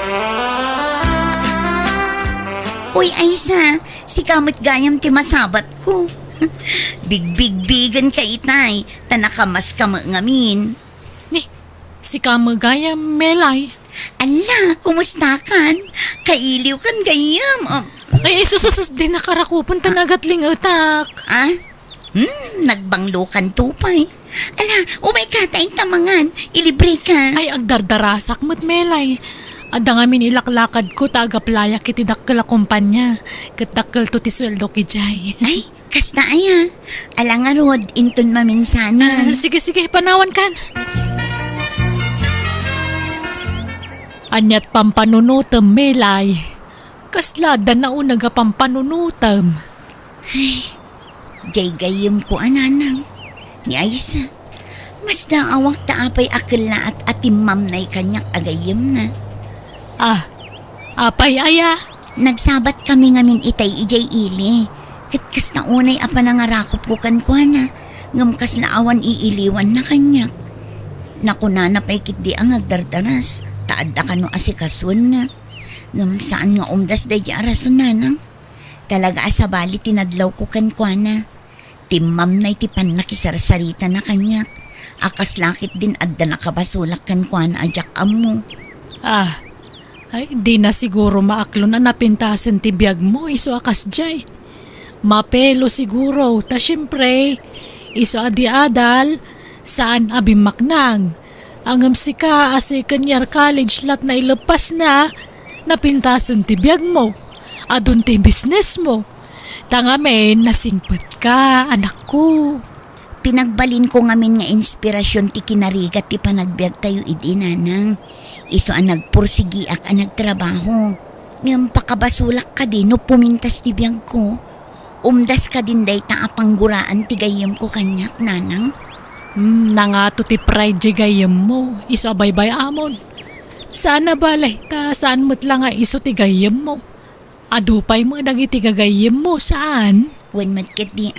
Uy, Aisa, si kamot gayam ti masabat ko. Big-big-bigan ka itay, tanakamas ka ngamin. Ni, si Kamagaya Melay. Ala, kumusta kan? Kailiw kan gayam. Ay, sususus din nakarakupan tanagatling utak. Nagbanglo kan tupay. Ala, umay ka tayong tamangan. Ilibre ka. Ay, agdardarasak mo't Melay. Adda nga inilaklakad ko tagaplaya kiti dakkel a kumpanya. Katakkel to ti sweldo ki Jay. Ay, kasta aya. Ala nga rod, inton maminsanan. Sige, panawan kan. Anyat pampanunutem Melay. Kaslada na unaga pampanunutem. Jay gayam ko ananang. Ni Aisa. Mas daawak taapay akil na at atimam na'y kanyak agayam na. Apay aya. Nagsabat kami ngamin itay ijay ili. Katkas na unay apa nangarakop ko kan kwa na. Ngamkas na awan iiliwan na kanyak. Nakuna na pa'y di ang agdardaras. Taad da ka no asikaswan nga. Ngam saan nga umdas da di arason nanang. Talaga asabali tinadlaw ko kankwana. Timam na itipan na kisarsarita na kanyak. Akas lakit din adda nakabasulak kankwana ajak amo. Ay, di na siguro maaklo na napintasan ti biyag mo, iso akas jay. Mapelo siguro, ta syempre, iso adi adal, saan abimaknang. Angam sika asi kanyar college lat na ilepas na, napintasan ti biyag mo, adun ti business mo. Tangamen, nasingpet ka, anak ko. Pinagbalin ko ngamin nga inspirasyon ti kinarigat ti panagbiag tayo idi nanang. Iso ang nagpursigiak ang nagtrabaho. Ngam pakabasulak ka din no pumintas ti biyag ko. Umdas ka din day ta apangguraan ti gayem ko kanyak nanang. Nangato ti pride di gayem mo, iso baybay amon. Sana balay ta, saan mo't lang nga iso ti gayem mo. Adupay mo dagiti gagayem mo, saan? Wen matkit di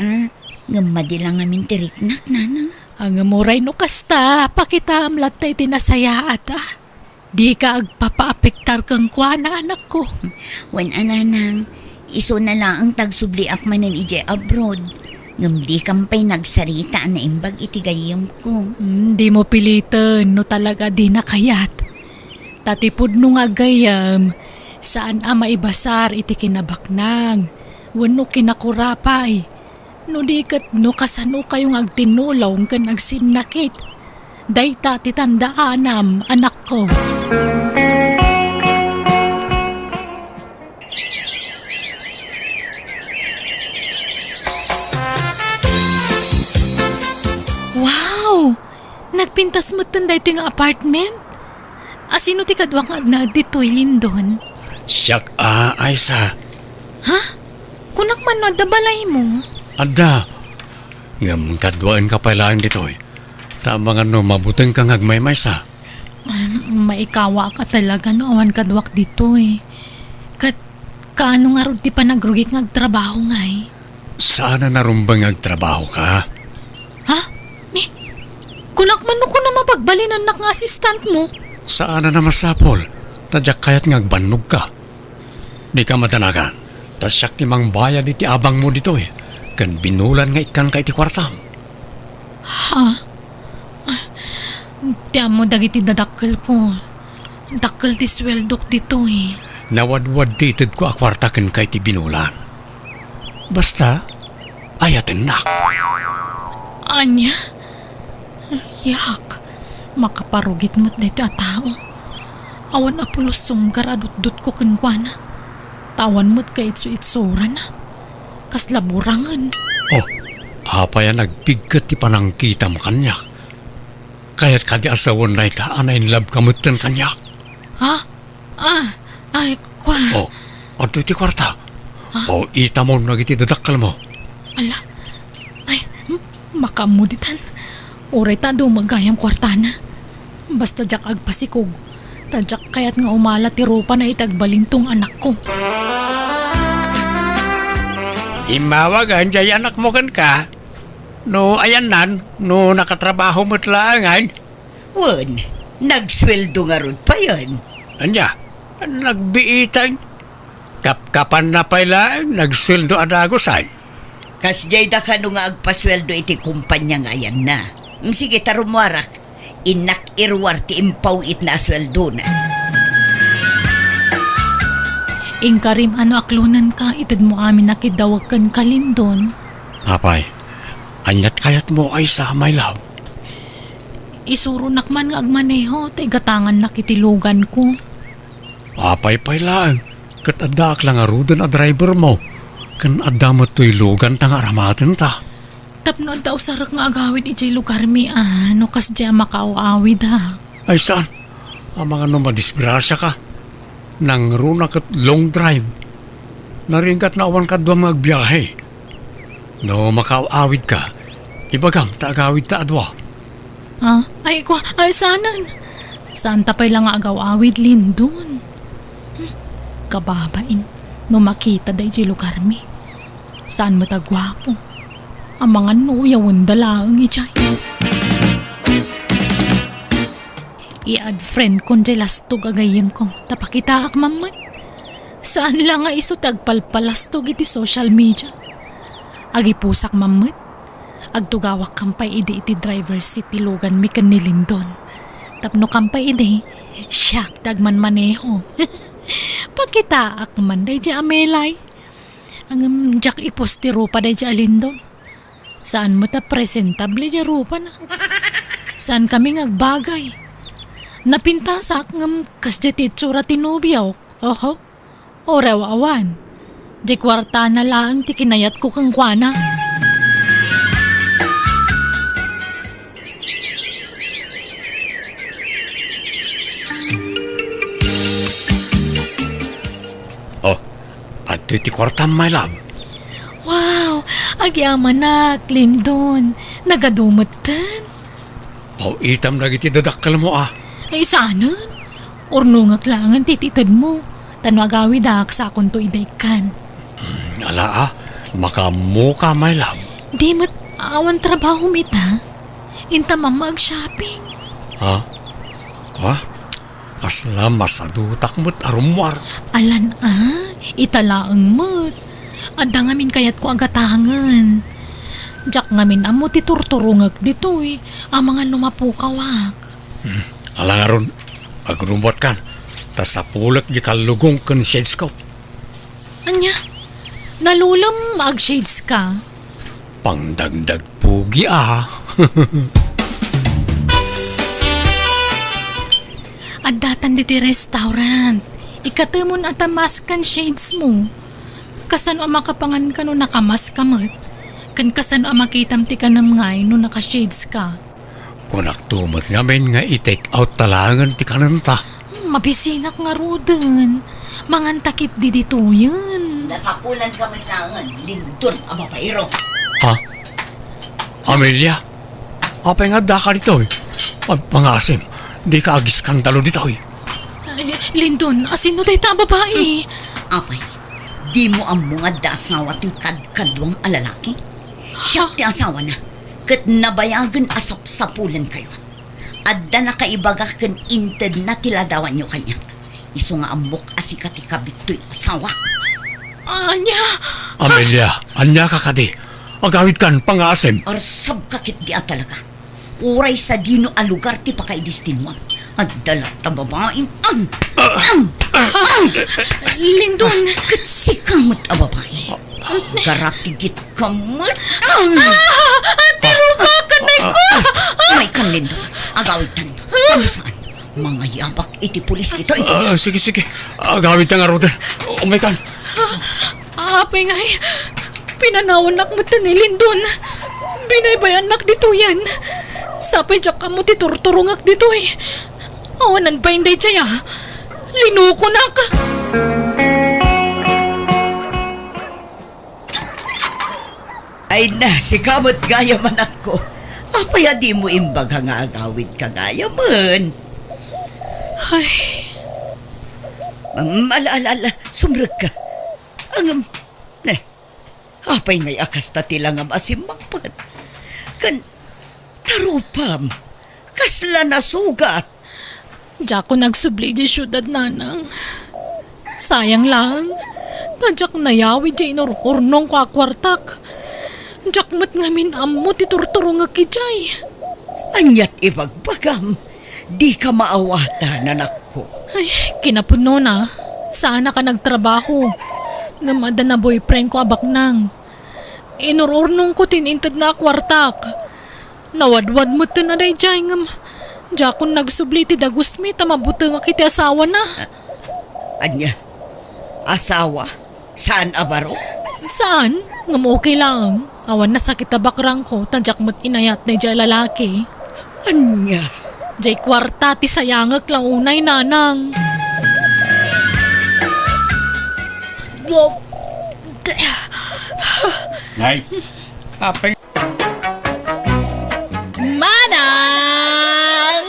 ngam madilang amin ti riknak nanang. Ang amuray no kasta, pakita amlat tayo tinasayaat Di ka agpapaapektar kang kwa na anak ko. Wen ananang, iso na lang ang tagsubliak manan ije abroad. Ngam di kampay nagsarita na imbag iti gayem ko. Di mo pilitan, no talaga di nakayat. Tatipod nung agayam, saan maibasar iti kinabaknang. Wano kinakurapay. No di kat no kasano kayong agtinulaw kan agsinakit. Dayta titandaanam, anak ko. Wow! Nagpintas mo tanda ito yung apartment? Asino ti kadwang agna dito'y lindon? Siyak Aisa. Ha? Kunak man no adda balay mo? Adda. Ngam kadwaan ka pala dito eh. Tama nga no, mabuteng kang agmay-maysa. Maikawa ka talaga no, awan kadwak dito eh. Kaano nga ron di pa nagrugik ngagtrabaho nga eh. Sana narumbang agtrabaho ka? Ha? Ni? Kunak man no ko na mapagbalinan na nga assistant mo. Saan na masapol? Tadyak kaya't ngagbanog ka. Di ka matanagan. Tasyak timang bayad iti abang mo dito eh. Kan binulan nga ikan ka iti kwartam. Ha? Tiyan mo dagiti dadakkel ko. Dakkel ti sweldok dito eh. Nawadwad dated ko akwarta kan kay ti binulan. Basta, ayaten nak. Anya? Yak. Makaparugit mo't dito at tao. Awan apulos sunggar adut-dut ko kankwana. Tawan mo't ka itso-itsura na. Kaslaburangan. Oh, apaya nagpigkat ti panangkitam kanyak. Kaya't kadi asawon na itaan na inlab kamutan kanyak. Ha? Ay, kwa. Oh, ato iti kwarta. Oh, ita mo nagiti dadakal mo. Ala. Ay, makamuditan. Uray ta do magayam kwartana. Basta jak agpasikog. Tadyak kaya't nga umala ti rupa na itagbalintong anak ko. Imawagan jay anak mo kan ka. No, ayan nan. No, nakatrabaho mo't laangan. Wen, nagsweldo nga ron pa yan. Anya, nagbiitang. Kapkapan na pala, nagsweldo adagosan. Kas jay da ka nga agpasweldo iti kumpanya nga yan na. Sige tarumwarak, inak irwar ti impaw it na asweldo na. Ingkarim ano aklunan ka, itad mo amin nakidawag kan kalindon. Apay, anyat kayat mo ay sa my love. Isuro nakman nga agmaneho, tay gatangan nakitilugan ko. Apay lang, kat adak lang arudan a driver mo. Kan adamot to'y lugan tang aramatin ta. Tapno daw sarak nga agawid ijay lugar mi no kas dya makauawid ha. Ay saan? Ang mga no madisgrasya ka. Nang runa kat long drive. Naringkat na awan ka doon magbiyahe. No makaawid ka, ibagam taagawid ta adwa. Ha? Ay sanan. Saan tapay lang nga agaw-awid lindon. Kababain, no makita da ijay lugar mi. Saan matagwapo? Ang mga nuyawan dalaang ijay. I-add friend ko dyan lastog agayim ko. Tapakita ak mamad. Saan lang nga iso tagpalpalastog iti social media. Agi pusak mamad. Agtugawak kampay ide iti driver city Logan mi kan ni Lindon. Tapno kampay ide, siyak dagman maneho. Pakita ak man day dya amelay. Ang jak iposti rupa day dya Lindon. Saan mo ta presentable dya rupa na? Saan kami ngagbagay? Napintasak ngam kasdya titsura tinubyaw. Oho, orew awan. Di kwarta na lang ti kinayat ko kang kwana. Oh, at ti kwarta, my love. Wow, agyaman na, Lindon. Nagadumatan. Itam na iti dadakkel mo Ay saanan? Ornungak lang ang tititad mo. Tanwagawi dak sa akong to idaykan. Ala makamu ka, my love. Di mat awan trabaho mita. Inta mag-shopping. Ha? Kasla masadutak mo't arumwar. Alan italaang mat. Adda ngamin kayat ko agatangan. Jak ngamin amo titurturungag dito ang mga lumapukawak. Ala nga ron, agrumot kan. Tas sa pulak di kalugong kan shades ko. Anya, nalulam mag-shades ka. Pangdagdag pugi At datan dito yung restaurant. Ikatamon at amaskan shades mo. Kasano ang makapangan ka no nakamas kamot. Kan kasano ang makitam ti ka ng ngay no nakashades ka. Kung aktumot ngamin nga i-take out talangan ti kananta. Mabisinak nga rodan. Mangantakit di dito yun. Nasapulan ka matyangan, Lindon, ang mapairo. Ha? Amelia? Apay nga da ka dito Pangasim, di ka agiskandalo dito Ay, Lindon, asino day ta babae? Apay, di mo ang mga dasawa ti kadkadwang alalaki? Siya ti asawa na, kat nabayagan asap-sapulan kayo. Adda na kaibagak kan inted na tiladawan nyo kanya. Iso nga amok asika ti kabit to'y asawa. Anya? Amelia, anya ka kadi. Agawid kan pangasim. Arsab kakit di talaga. Uray sa dino a lugar ti pakaidistinuan. At dalat na babaeng Lindon! Katsikamot a babae. Garatigit kamot. Tirupa ka na ko! May kanlindo. Agawid tan. Kamusaan. Mga yabak iti pulis dito. Sige. Agawid ta nga rodan. Umay kan. Apay ngay, pinanawanak mo ni Lindon. Binaybayanak dito yan. Sapay dyak ka mo titurturungak dito Awanan pa hindi siya. Linuko nak. Ay na, si kamot gaya man ako. Apaya di mo imbag nga agawid ka gaya man. Ay, Ala, sumrag ka. Apay ngay akas ta tilang ang asimangpad. Kan, tarupam, kasla na sugat. dyak ko nagsubli di syudad nanang. Sayang lang. Tadyak nayawi di inururnong ko akwartak. Dyak mat ngamin amo titurturungak kijay. Anyat ibagbagam, di ka maawata na nako. Ay, kinapuno na. Sana ka nagtrabaho. Namada na boyfriend ko abak nang. Inururnong ko tinintad na akwartak. Nawadwad mo to na day jay ngam. Diyakon nagsubli ti dagusmi tamabuto nga kiti asawa na. Anya, asawa? Saan abaro? Saan? Ngam okay lang. Awan na sakit tabakrang ko tadyak mo't inayat na jay lalaki. Anya, Jay kwarta ti sayangak lang unay nanang. Nay, apay. Manang!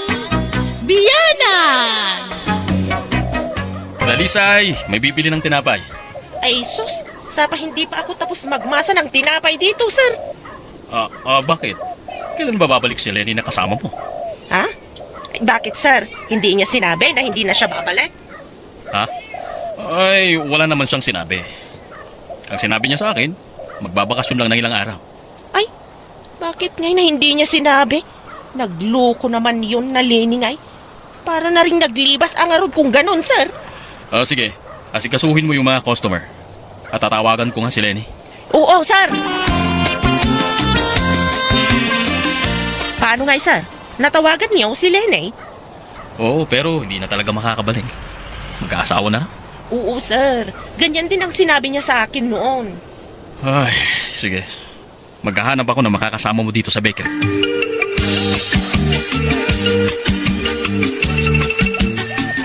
Biyanan! Lalisay, may bibili ng tinapay. Ay sus, sapa hindi pa ako tapos magmasa ng tinapay dito, sir. Bakit? Kailan ba babalik si Lenny na kasama mo? Ha? Bakit, sir? Hindi niya sinabi na hindi na siya babalik? Ha? Ay, wala naman siyang sinabi. Ang sinabi niya sa akin, magbabakasyon lang ng ilang araw. Ay, bakit ngayon na hindi niya sinabi? Nagloko naman yun na liningay. Para na rin naglibas ang arod kung ganun, sir. Sige, asikasuhin mo yung mga customer. At tatawagan ko nga si Lenny. Oo, sir. Paano nga, sir? Natawagan niyo si Lenny? Oo, pero hindi na talaga makakabalik. Mag-aasawa na. Oo, sir. Ganyan din ang sinabi niya sa akin noon. Ay, sige. Maghahanap ako na makakasama mo dito sa bakery.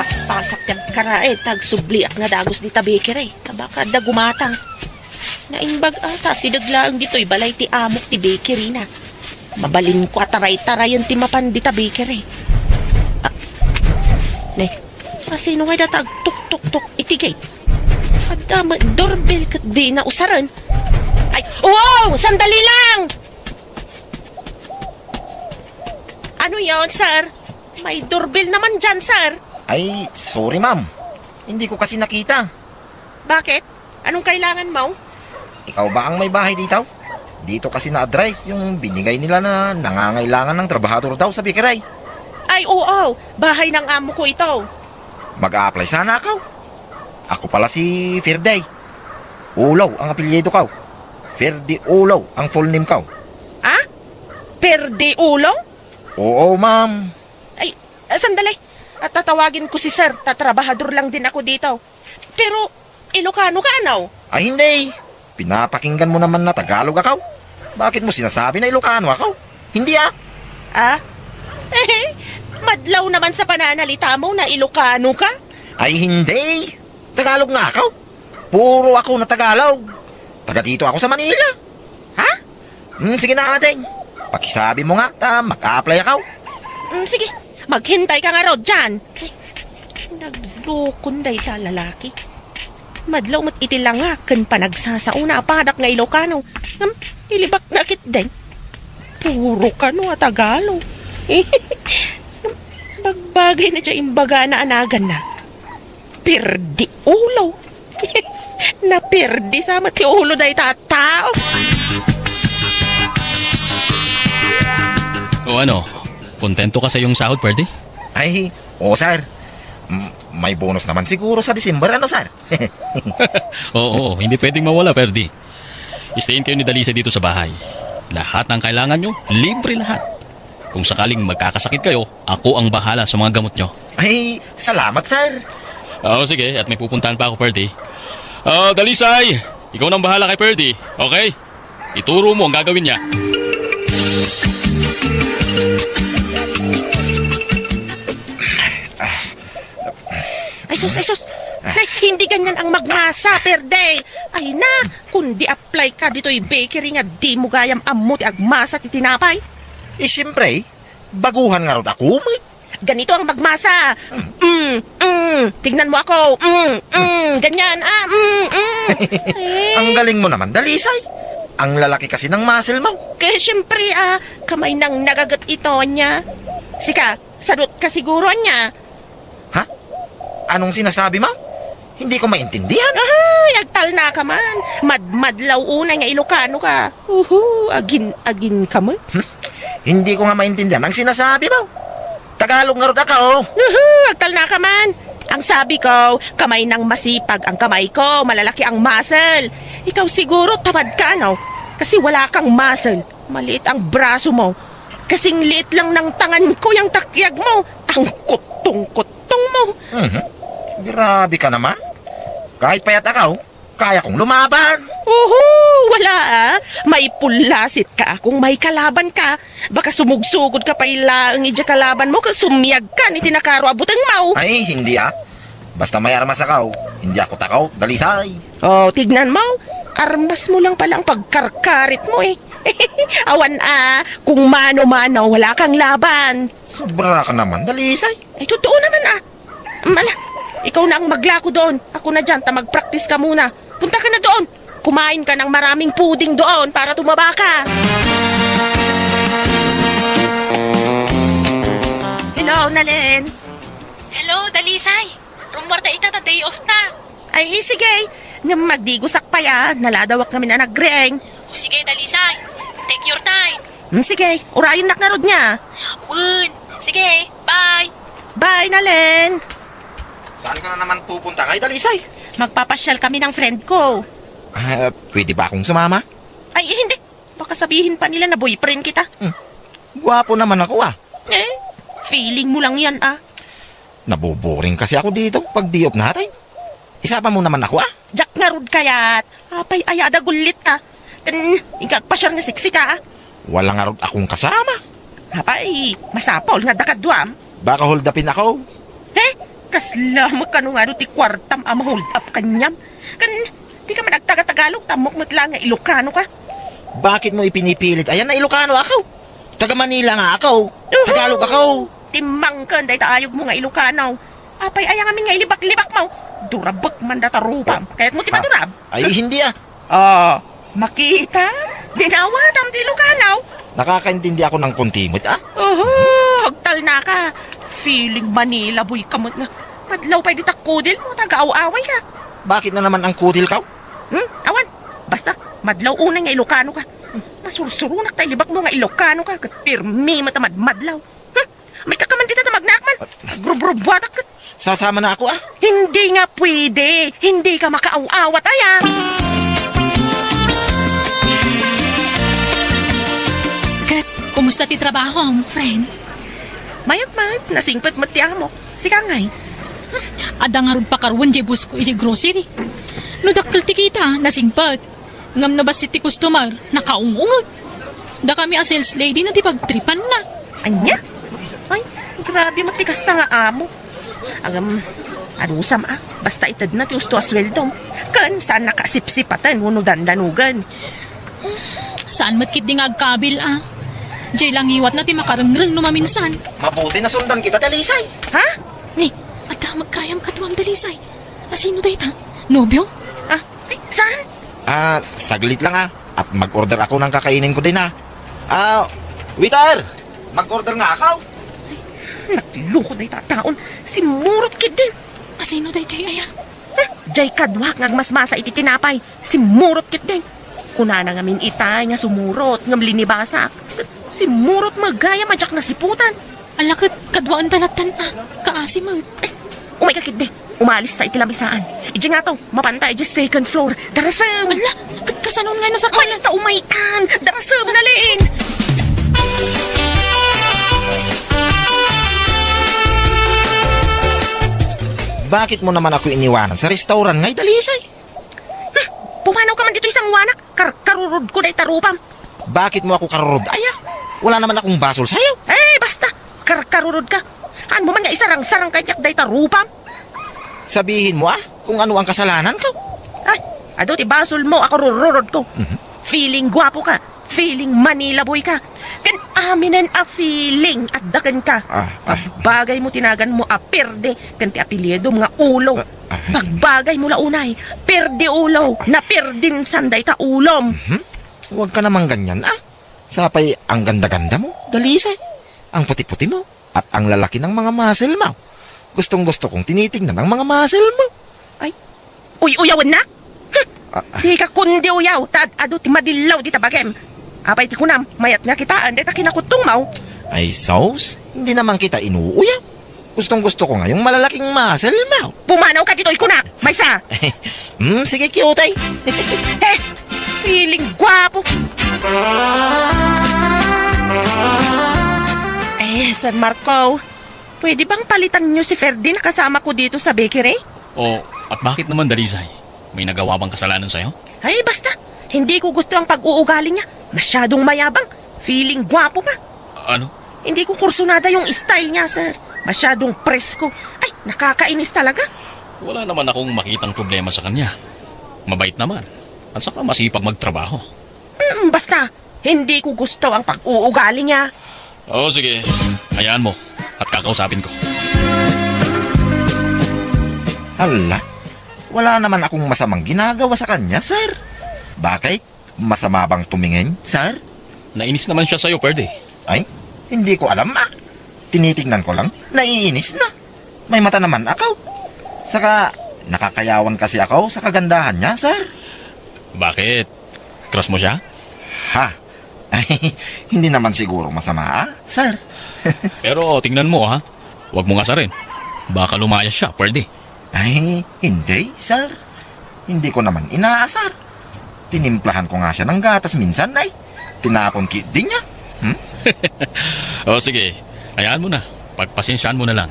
Paspasak yung karae, tagsubliak nga dagos di tabikere. Tabaka da gumatang. Naimbag ata, sidaglaang dito'y balay ti amok ti bakery na. Mabalin ko ataray-tarayan ti mapan di tabikere. Sino nga datag tuk-tuk-tuk itigay? Adama, doorbell kat di na usaran. Ay, wow! Sandali lang! Ano yon, sir? May doorbell naman dyan, sir. Ay, sorry ma'am. Hindi ko kasi nakita. Bakit? Anong kailangan mo? Ikaw ba ang may bahay dito? Dito kasi na-address yung binigay nila na nangangailangan ng trabahador daw sa bakery. Ay, oo. Bahay ng amo ko ito. Mag-a-apply sana ako. Ako pala si Ferday. Ulaw ang apelyido ko. Ferdi Ulaw ang full name ko. Ah? Perde ulo? Oo ma'am. Ay, sandali. At tatawagin ko si sir. Tatrabahador lang din ako dito. Pero, Ilocano ka, ano? Ay hindi. Pinapakinggan mo naman na Tagalog ako. Bakit mo sinasabi na Ilocano ako? Hindi ah. Ah? Madlaw naman sa pananalita mo na Ilocano ka? Ay hindi. Tagalog nga ako. Puro ako na Tagalog. Taga dito ako sa Manila. Ha? Sige na ating. Pakisabi mo nga, mag-a-apply ako. Sige, maghintay ka nga raw dyan. Ay, naglukon day ta lalaki. Madlaw mat itilangakan pa nagsasauna apadak nga Ilocano. Ilibak na kit din. Puro ka no Tagalog. Bagbagay na dyan imbaga na anagan na. Perdi ulo. Na perdi sa mati ulo day tatao. O ano, kontento ka sa iyong sahod, Ferdy? Ay, sir. May bonus naman siguro sa December, ano sir? Oo, hindi pwedeng mawala, Ferdy. Istayin kayo ni Dalisa dito sa bahay. Lahat ng kailangan nyo, libre lahat. Kung sakaling magkakasakit kayo, ako ang bahala sa mga gamot nyo. Ay, salamat sir. Oo, sige, at may pupuntahan pa ako, Ferdy. Dalisay, ikaw nang bahala kay Ferdy, okay? Ituro mo ang gagawin niya. Ay sus. Nay, hindi ganyan ang magmasa per day. Ay na, kundi apply ka dito'y bakery nga di mo gayam amo ti agmasa ti tinapay. Siyempre, baguhan nga rin ako, may. Ganito ang magmasa. Tignan mo ako. Ganyan. Ang galing mo naman, Dalisay. Ang lalaki kasi ng muscle mo. Kaya syempre, kamay nang nagagat ito niya. Sika, sarot ka siguro niya. Ha? Anong sinasabi mo? Hindi ko maintindihan. Ay, agtal na ka man. Madlaw unay nga Ilocano ka. Agin ka man. Hindi ko nga maintindihan ang sinasabi mo. Tagalog nga rin ako. Agtal na ka man. Ang sabi ko, kamay ng masipag ang kamay ko, malalaki ang muscle. Ikaw siguro tamad ka, no? Kasi wala kang muscle. Maliit ang braso mo. Kasing liit lang ng tangan ko yung takyag mo. Ang kutong-kutong mo. Grabe ka naman. Kahit payat ako, kaya kong lumaban. Wala May pulasit ka kung may kalaban ka. Baka sumugsugod ka pa ilang idya kalaban mo, kasumiyag ka ni tinakaro abutang mau. Ay, hindi Basta may armas ako, hindi ako takaw, Dalisay. Tignan mo. Armas mo lang pala ang pagkarkarit mo eh. Awan kung mano-mano, wala kang laban. Sobra ka naman, Dalisay. Ay, totoo naman Mala, ikaw na ang maglako doon. Ako na dyan, mag-practice ka muna. Punta ka na doon. Kumain ka ng maraming puding doon para tumaba ka. Hello, Nalen. Hello, Dalisay. Rumarta ita na day off na. Ay, sige. Nga magdigusak pa ya. Naladawak kami na nagreng. O sige, Dalisay. Take your time. Sige, urayon naknarod niya. Wun. Sige, bye. Bye, Nalen. Saan ka na naman pupunta kay Dalisay? Magpapasyal kami ng friend ko. Pwede ba akong sumama? Ay, hindi. Baka sabihin pa nila na boyfriend kita. Gwapo naman ako Feeling mo lang yan, Naboboring kasi ako dito pag diop natin. Isama mo naman ako Jack nga rod kayat. Apay ayada gulit Ikagpasyal nga siksi ka, Wala nga rin akong kasama. Apay, masapol nga dakadwam. Baka hold upin ako. Kaslam ka nung ti kwartam hold up kanyam. Di ka managtaga-tagalog, tamok mo't lang nga Ilocano ka. Bakit mo ipinipilit? Ayan na Ilocano ako. Taga Manila nga ako. Tagalog ako. Timang ka, day taayog mo nga Ilocano. Apay aya nga ilibak-libak mo. Durabak man datarupam. Kaya't mo tiba durab. Ay, hindi Makita? Dinawatam ti Ilocano. Nakakaintindi ako ng kontimot Hagtal na ka. Feeling Manila boy kamot nga. Madlaw pa di takudil mo, taga-awaway ka. Bakit na naman ang kutil ka? Awan, basta, madlaw unay nga Ilocano ka. Masursurunak tayo libak mo nga Ilocano ka. Kat pirmi matamad madlaw. May kakaman dito na magnakman. Grub-grub-watak ka. Sasama na ako Hindi nga pwede. Hindi ka makaaw-awat aya. Kat, kumusta ti trabaho, friend? Mayat-mayat, nasingpet mo tiyan mo. Sika ngay. Ada nga ron pa karuan di bus ko isi grocery. No dakkel ti kita, nasingpag. Ngam na ba si ti customer, nakaungungot. Da kami a sales lady na ti pagtripan na. Anya? Ay, grabe matikas ta nga amo. Anusam basta itad na ti usto asweldom. Kan, saan nakasipsipatan, wano dandanugan. Saan matkit di nga agkabil Jay lang iwat na ti makarengreng numaminsan. Mabuti na sundan kita, Dalisay. Ha? Ni, at magkayam katuwang Dalisay. Asino day ta? Nobyo? Ay, saan? Saglit lang At mag-order ako ng kakainin ko din waiter! Mag-order nga ako. Natiloko na itataon. Si Murot Kid din. Asino day Jay aya? Jay kadwak ngagmasmasa iti tinapay. Si Murot Kid din. Kunana nga min itay nga sumurot ngam linibasak. Si Murot magaya majak na siputan. Alakit kadwaan tanatan kaasi mag. Umay ka Kid din. Umalis ta iti labisaan. Iji nga to, mapanta iji second floor. Darasam. Ala, kasanon nga no sa Basta umay kan. Darasam na liin. Bakit mo naman ako iniwanan sa restaurant ngay, Dalisay? Pumanaw ka man dito isang wanak. Karurod ko day tarupam. Bakit mo ako karurod? Wala naman akong basol sa'yo. Basta. Karurod ka. Ano mo man nga isarang-sarang kanyak day tarupam. Sabihin mo kung ano ang kasalanan ko. Ado ti basol mo ako rururod ko. Feeling gwapo ka. Feeling Manila boy ka. Kan aminan feeling at dakan ka. Pagbagay mo tinagan mo perde. Kan ti apelyido mga ulo. Pagbagay mo launay. Perde ulo. Na perdin sanday ta ulom. Huwag ka naman ganyan Sapay ang ganda-ganda mo, Dalisay. Ang puti-puti mo. At ang lalaki ng mga muscle mo. Gustong-gusto kong tinitingnan ang mga muscle mo. Uyawan na? Di ka kundi uyaw. Tad ado ti madilaw di tabagem. Apay ti kunam. Mayat nga kitaan. Deta kinakutong mau. Ay, Saus, hindi naman kita inuuya. Gustong-gusto ko nga yung malalaking muscle mo. Pumanaw ka dito'y kunak. May sa. Sige, cute Feeling gwapo. San Marco. Pwede bang palitan niyo si Ferdy na kasama ko dito sa bakery? At bakit naman, Dalisay? May nagawa bang kasalanan sa'yo? Ay, basta. Hindi ko gusto ang pag-uugali niya. Masyadong mayabang. Feeling gwapo pa. Ano? Hindi ko kursunada yung style niya, sir. Masyadong presko. Ay, nakakainis talaga. Wala naman akong makitang problema sa kanya. Mabait naman. At saka masipag magtrabaho. Basta, hindi ko gusto ang pag-uugali niya. Sige. Hayaan mo. At kakausapin ko. Hala, wala naman akong masamang ginagawa sa kanya, sir. Bakit? Masama bang tumingin, sir? Nainis naman siya sa'yo, Perde. Ay, hindi ko alam Tinitingnan ko lang, naiinis na. May mata naman ako. Saka, nakakayawan kasi ako sa kagandahan niya, sir. Bakit? Crush mo siya? Ha? Ay, hindi naman siguro masama, sir. Pero tingnan mo ha. Huwag mo ngasarin. Baka lumayas siya, pwede. Ay, hindi, sir. Hindi ko naman inaasar. Tinimplahan ko nga siya ng gatas minsan, ay. Tinapon kit din niya. O sige, hayaan mo na. Pagpasensyaan mo na lang.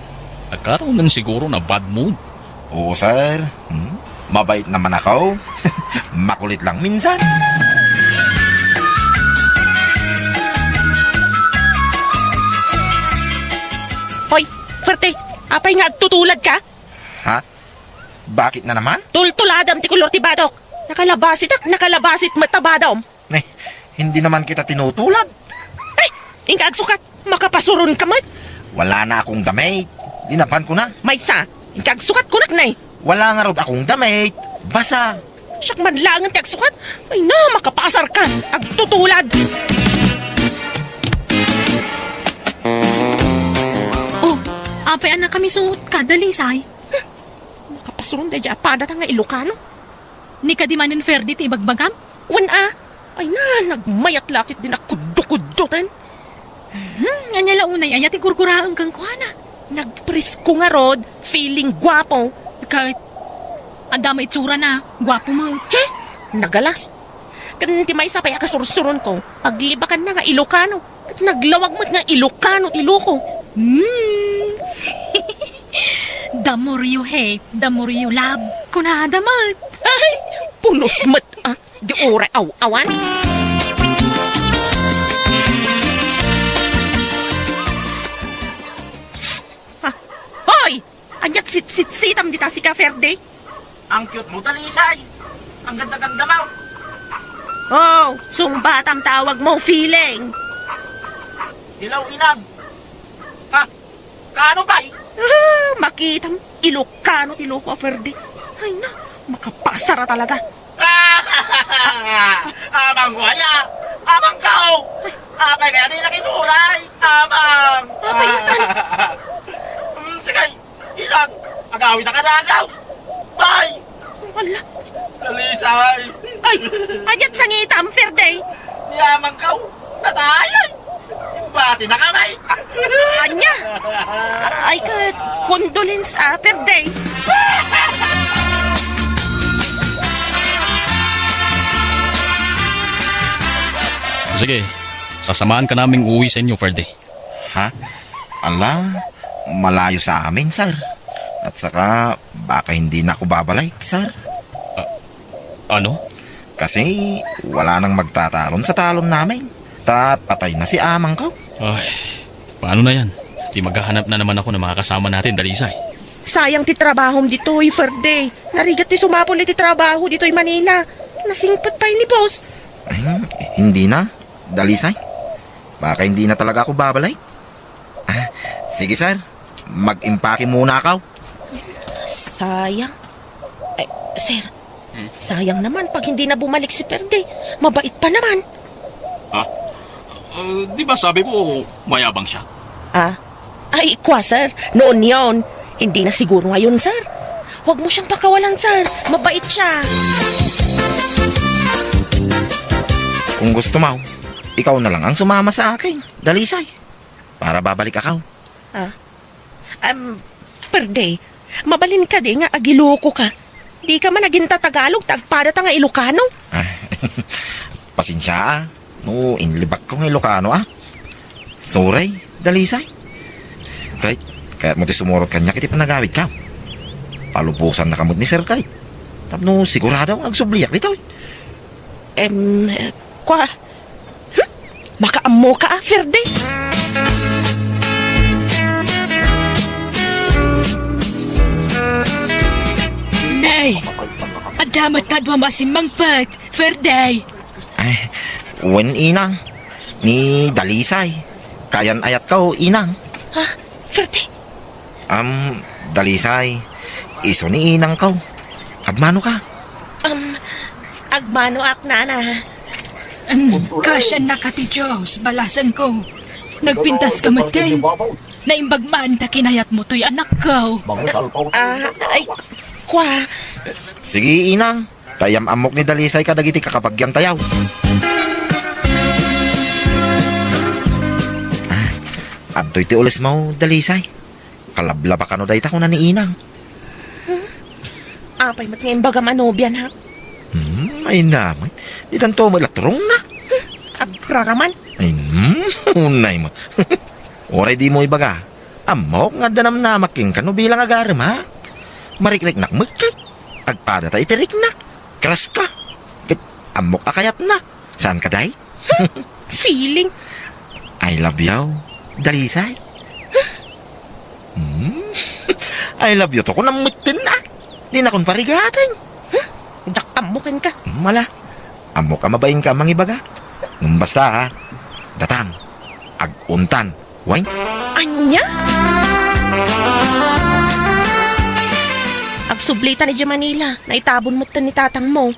Nagkaroon man siguro na bad mood. Oo, sir. Mabait naman ako. Makulit lang minsan. Hoy, Ferte, apay nga agtutulad ka? Ha? Bakit na naman? Tultuladam ti kulor ti badok. Nakalabasit matabadam. Eh, hindi naman kita tinutulad. Ay, ingka agsukat, makapasuron ka mat. Wala na akong damit. Dinapan ko na. May sa, ingka agsukat kunak na eh. Wala nga rod akong damit. Basa. Siyak madlangan ti agsukat. Ay na, makapasar ka. Agtutulad. Oh, apay anak kami suot ka, Dalisay. Makapasuron da dya, pada nga Ilocano. Ni ka di manin Ferdi ti ibagbagam? Ay na, nagmayat lakit din ako kudukudutan. Anya launay, aya ti gurguraang kang kuana. Nagpresko nga rod, feeling gwapo. Kahit, ang dama itsura na, gwapo mo. Che, nagalas. Kan ti may sapay akasursuron ko, paglibakan na nga Ilocano. Kat naglawag mo't nga Ilocano ti Iloco. The more you hate, the more you love. Kunadamat. Ay, punos mat di oray awan. Hoy! Anyat sitam dita si Ka Verde. Ang cute mo, Talisay. Ang ganda-ganda mo. Oh, sumbatam tawag mo, feeling. Dilaw inab. Ha? Kaano ba? Makitam, Ilocano ti Iloco Verde. Ay na, makapasara talaga. Amang guaya. Amang kao. Apay kaya di nakinuray. Amang. Apayutan. Sige, ilang. Agawin na kadagaw. Bye. Wala. Talisay. Ay, anyat sangitam, Verde. Yamang kao. Natayan. Bati na kamay. Anya? Ay, condolence, Verde. Sige, sasamahan ka naming uwi sa inyo, Ferdi. Ha? Ala, malayo sa amin, sir. At saka, baka hindi na ako babalik, sir. Ano? Kasi, wala nang magtatalon sa talon namin. Patay na si amang ko. Ay, paano na yan? Di maghahanap na naman ako ng mga kasama natin, Dalisay. Sayang ti trabahom dito'y, Verde. Narigat ti sumapol ti trabaho dito'y Manila. Nasingpat pa ni boss. Ay, hindi na. Dalisay. Baka hindi na talaga ako babalik. Sige, sir. Mag-impake muna ako. Sayang. Eh, sir, sayang naman pag hindi na bumalik si Verde. Mabait pa naman. Di ba sabi mo mayabang siya? Ay, kwa, sir. Noon yon. Hindi na siguro ngayon, sir. Huwag mo siyang pakawalan, sir. Mabait siya. Kung gusto mo, ikaw na lang ang sumama sa akin. Dalisay. Para babalik ako. Verde, mabalin ka di nga agiloko ka. Di ka man naging Tagalog, tagpada ta nga Ilocano. Pasensya no, inlibak ko ng Ilocano Sorry, Dalisay. Kahit mo ti sumurot kanya kiti panagawid ka. Palupusan na kamot ni Sir Kay. Tapno sigurado ang agsubliyak dito. Kwa? Makaammo ka, Verde? Nay, adamat ka dwa masimang pag, Ferday. Ay, wen inang. Ni Dalisay. Kayan ayat ka inang. Ha? Verde? Dalisay. Iso ni inang ka. Agmano ka? Agmano ak nana. Kasya na ka ti Diyos, balasan ko. Nagpintas ka matin. Naimbag man ta kinayat mo to'y anak ko. Ay, kwa. Sige, inang. Tayam amok ni Dalisay kadagiti kakapagyan tayaw. Abtoy ti ulis mo, Dalisay. Kalablaba ka no dayta ko na ni inang. Apay mat ngayon baga manobyan ha. Ay naman. Di tanto mo ilatrong na. Agraraman. Ay, unay mo. Oray di mo ibaga. Amok nga danam na making kano bilang agarem ha. Mariklik nak mukay. Agpada ta itirik na. Kras ka. Kit amok akayat na. Saan ka day? Feeling. I love you, Dalisay. I love you to ko namutin na. Di na kon parigatan. Dakamukin ka. Mala. Amok ka mabayin ka mangibaga. Basta ha. Datan. Aguntan. Wine. Anya? Agsublita ni Manila. Naitabon mo ta ni tatang mo.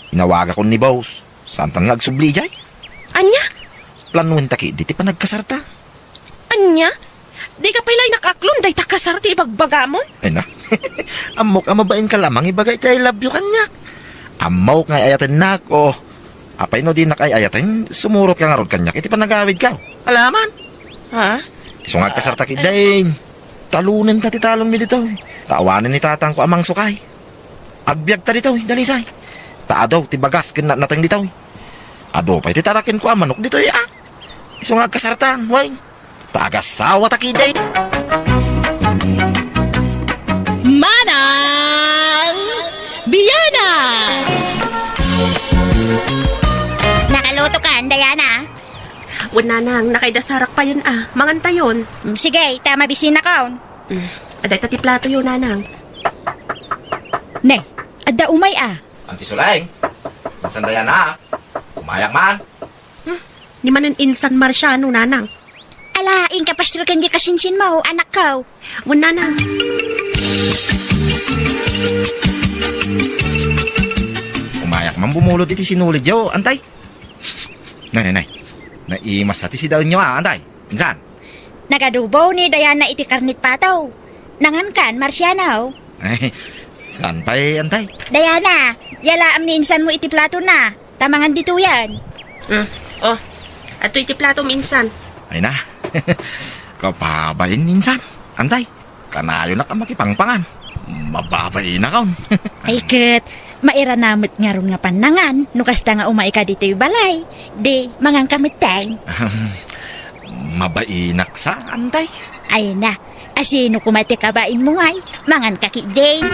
Inawaga ko ni boss. Saan tang agsubli jay? Anya? Planuin taki, di ti pa nagkasarta. Anya? Di ka pala nakaklon, day takasarti ibagbagamon. Ay na. Amok ka mabayin ka lamang ibagay ti I love you kanya. Amok nga ayatin na ko. Apay no di na kay ayatin, sumurot ka nga rod kanya. Iti pa nagawid ka. Alaman. Ha? So nga kasarta ki dain. Talunin ta ti talong mi dito. Taawanin ni tatang ko amang sukay. Agbyag ta dito, Dalisay. Taadaw, ti bagas kin natang dito. Ado pa'y ti tarakin ko amanok dito ya. So nga kasartan, way. Taagasawa ta ki dain. Manang Biyana! Nakaluto ka, Dayana. Wala nang nakaidasarak pa yun Manganta yun. Sige, tama bisina ka. Aday tati plato yun, nanang. Ne, adda umay Anti Sulay. Sandaya na. Umayak man. Ni manan insan marsyano, nanang. Ala, inkapastro kan di kasinsin mo, anak ko. Wala nang. Umayak man bumulot iti sinulid yo, antay. Nay. Naimas ati si daon nyo antay. Insan? Nagadubo ni Dayana iti karnit pataw. Nangankan, Marciano. Ay, saan pa'y antay? Dayana, yalaam ni insan mo iti plato na. Tamangan dito yan. Oh, ato iti plato minsan. Ay na. Kapabayin insan. Antay. Kanayo na ka makipangpangan. Mababayin na kaon. Ay ket, mairanamot nga ron nga panangan. Nukas ta nga umay ka dito yung balay. Di, mangang kamitay. Mabainak sa antay. Ay na, asino kumati kabain mo ngay. Mangan kakideng.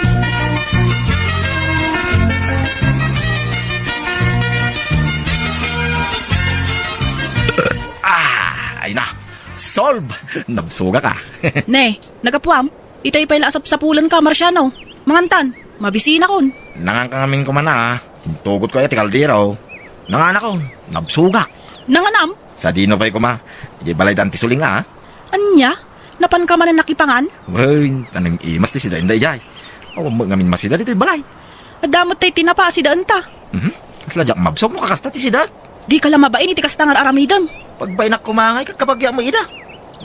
Ay na. Solve! Nabsuga ka. Ne, nagapuam. Itay pa'y lasap sa pulan ka, Marciano. Mangantan, mabisina kon. Nangangangamin ko man na. Tugot ko iti kaldero. Nangana ko. Nabsugak. Nanganam, Sa dino pa'y kuma. Di balay danti suling anya, napan ka man na nakipangan. Well, tanang imas ti sida inday jay. O ngamin masida dito'y balay. Adamot tay tinapa si daan ta. Sladyak mabsok mo kakasta ti sida. Di ka lamabain iti kastangar aramidam. Pagbainak kumangay kakabagya mo ida.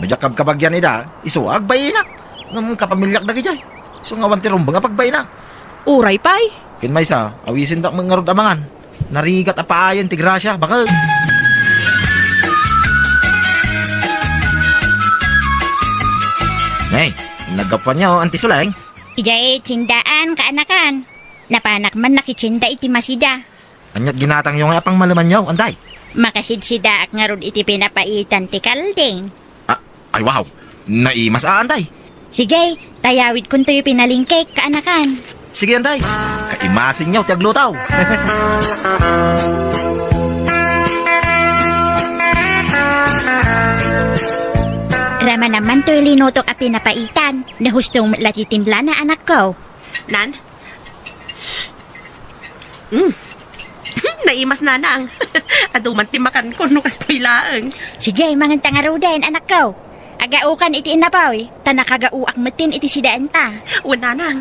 Majakab kabagyan ida. Isuag bayinak. Ngam kapamilyak dagi jay. So ngawan ti rumbang pagbayinak. Uray pa'y. Kin may sa, awisin tak mga rod amangan. Narigat apaayan ti grasya. Bakal. Hey, nagapan niya anti Suleng. Ijay, tsindaan, kaanakan. Napanak man nakitsinda iti masida. Anyat ginatang yung apang malaman niyo, anday. Makasidsidaak nga ron iti pinapaitan ti kalding. Ay wow, naimas anday. Sige, tayawid kun to'y pinalingkek, kaanakan. Sige anday, kaimasin niyo, tiaglutaw. Rama naman to'y linutok a pinapaitan. Nahustong latitimbla na anak ko. Nan? Naimas na nang. Aduman timakan ko no kastoy laang. Sige, mangan tangaro din, anak ko. Agaukan iti inapaw, tanakagauak matin iti sidaan ta. Wala nang.